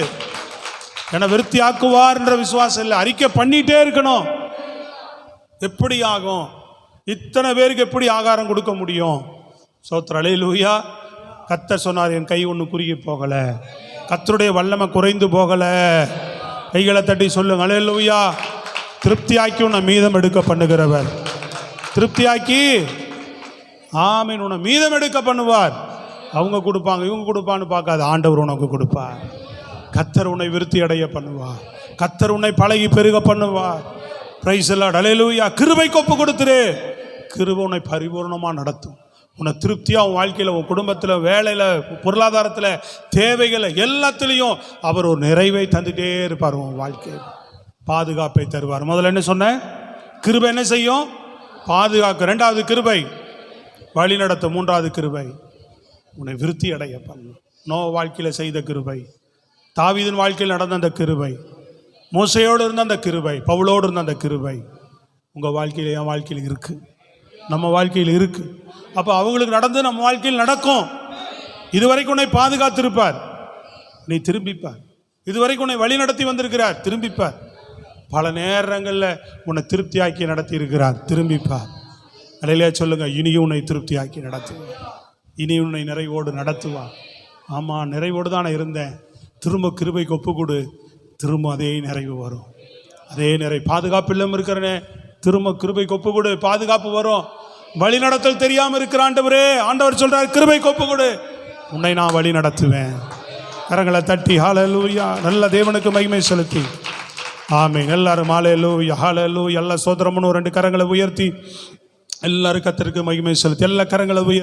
என்னை விருத்தி ஆக்குவார் என்ற விசுவாசம் இல்லை. அறிக்கை பண்ணிட்டே இருக்கணும். எப்படி ஆகும்? இத்தனை பேருக்கு எப்படி ஆகாரம் கொடுக்க முடியும்? சோத்திர அல்லேலூயா. கர்த்தர் சொன்னார், என் கை ஒன்று குறுகி போகலை, கர்த்தருடைய வல்லமை குறைந்து போகலை. கைகளை தட்டி சொல்லுங்க அல்லேலூயா. திருப்தியாக்கி உன்னை மீதம் எடுக்க பண்ணுகிறவர், திருப்தியாக்கி ஆமீன் உன்னை மீதம் எடுக்க பண்ணுவார். அவங்க கொடுப்பாங்க இவங்க கொடுப்பான்னு பார்க்காது, ஆண்டவர் உனக்கு கொடுப்பார். கர்த்தர் உன்னை விருத்தி அடைய பண்ணுவார், கர்த்தர் உன்னை பழகி பெருக பண்ணுவார். பிரைஸ் தி லார்ட் அல்லேலூயா. கிருபைக்கு ஒப்பு கொடுத்துரு, கிருபை உன்னை பரிபூர்ணமாக நடத்தும். உன்னை திருப்தியாக உன் வாழ்க்கையில், உன் குடும்பத்தில், வேலையில், பொருளாதாரத்தில், தேவைகளை எல்லாத்துலேயும் அவர் ஒரு நிறைவை தந்துகிட்டே இருப்பார். உன் வாழ்க்கையில் பாதுகாப்பை தருவார். முதல்ல என்ன சொன்னேன்? கிருபை என்ன செய்யும்? பாதுகாக்க. 2வது கிருபை வழி நடத்த. 3வது கிருபை உன்னை விருத்தி அடைய பண்ணும். நோவா வாழ்க்கையில் செய்த கிருபை, தாவீதின் வாழ்க்கையில் நடந்த அந்த கிருபை, மோசையோடு இருந்த அந்த கிருபை, பவுலோடு இருந்த அந்த கிருபை உங்கள் வாழ்க்கையில், என் வாழ்க்கையில் இருக்குது, நம்ம வாழ்க்கையில் இருக்குது. அப்போ அவங்களுக்கு நடந்து நம்ம வாழ்க்கையில் நடக்கும். இதுவரைக்கும் உன்னை பாதுகாத்திருப்பார், நீ திரும்பிப்பார். இதுவரைக்கும் உன்னை வழி நடத்தி வந்திருக்கிறார், திரும்பிப்பார். பல நேரங்களில் உன்னை திருப்தியாக்கி நடத்தி இருக்கிறார், திரும்பிப்பார். அல்லேலூயா சொல்லுங்க, இனியும் உன்னை திருப்தியாக்கி நடத்துவார், இனி உன்னை நிறைவோடு நடத்துவார். ஆமாம், நிறைவோடு தான் நான் இருந்தேன், திரும்ப கிருபைக்கு ஒப்பு கொடு, திரும்ப அதே நிறைவு வரும். அதே பாதுகாப்பு இல்லாமல் இருக்கிறனே, திரும்ப கிருபைக்கு ஒப்பு கொடு, பாதுகாப்பு வரும். வழி நடத்தல் தெரியாம இருக்கிற ஆண்டவரே, ஆண்டவர் சொல்றார் கிருபை கொப்பு கொடு, உன்னை நான் வழி நடத்துவேன். கரங்களை தட்டி ஹல்லேலூயா, நல்ல தேவனுக்கு மகிமை செலுத்தி ஆமென். எல்லாரும் ஹல்லேலூயா ஹல்லேலூயா. எல்லா சோதரமுன்னு 2 கரங்களை உயர்த்தி எல்லாரும் கர்த்தருக்கு மகிமை செலுத்தி எல்லா கரங்களை உயர்த்தி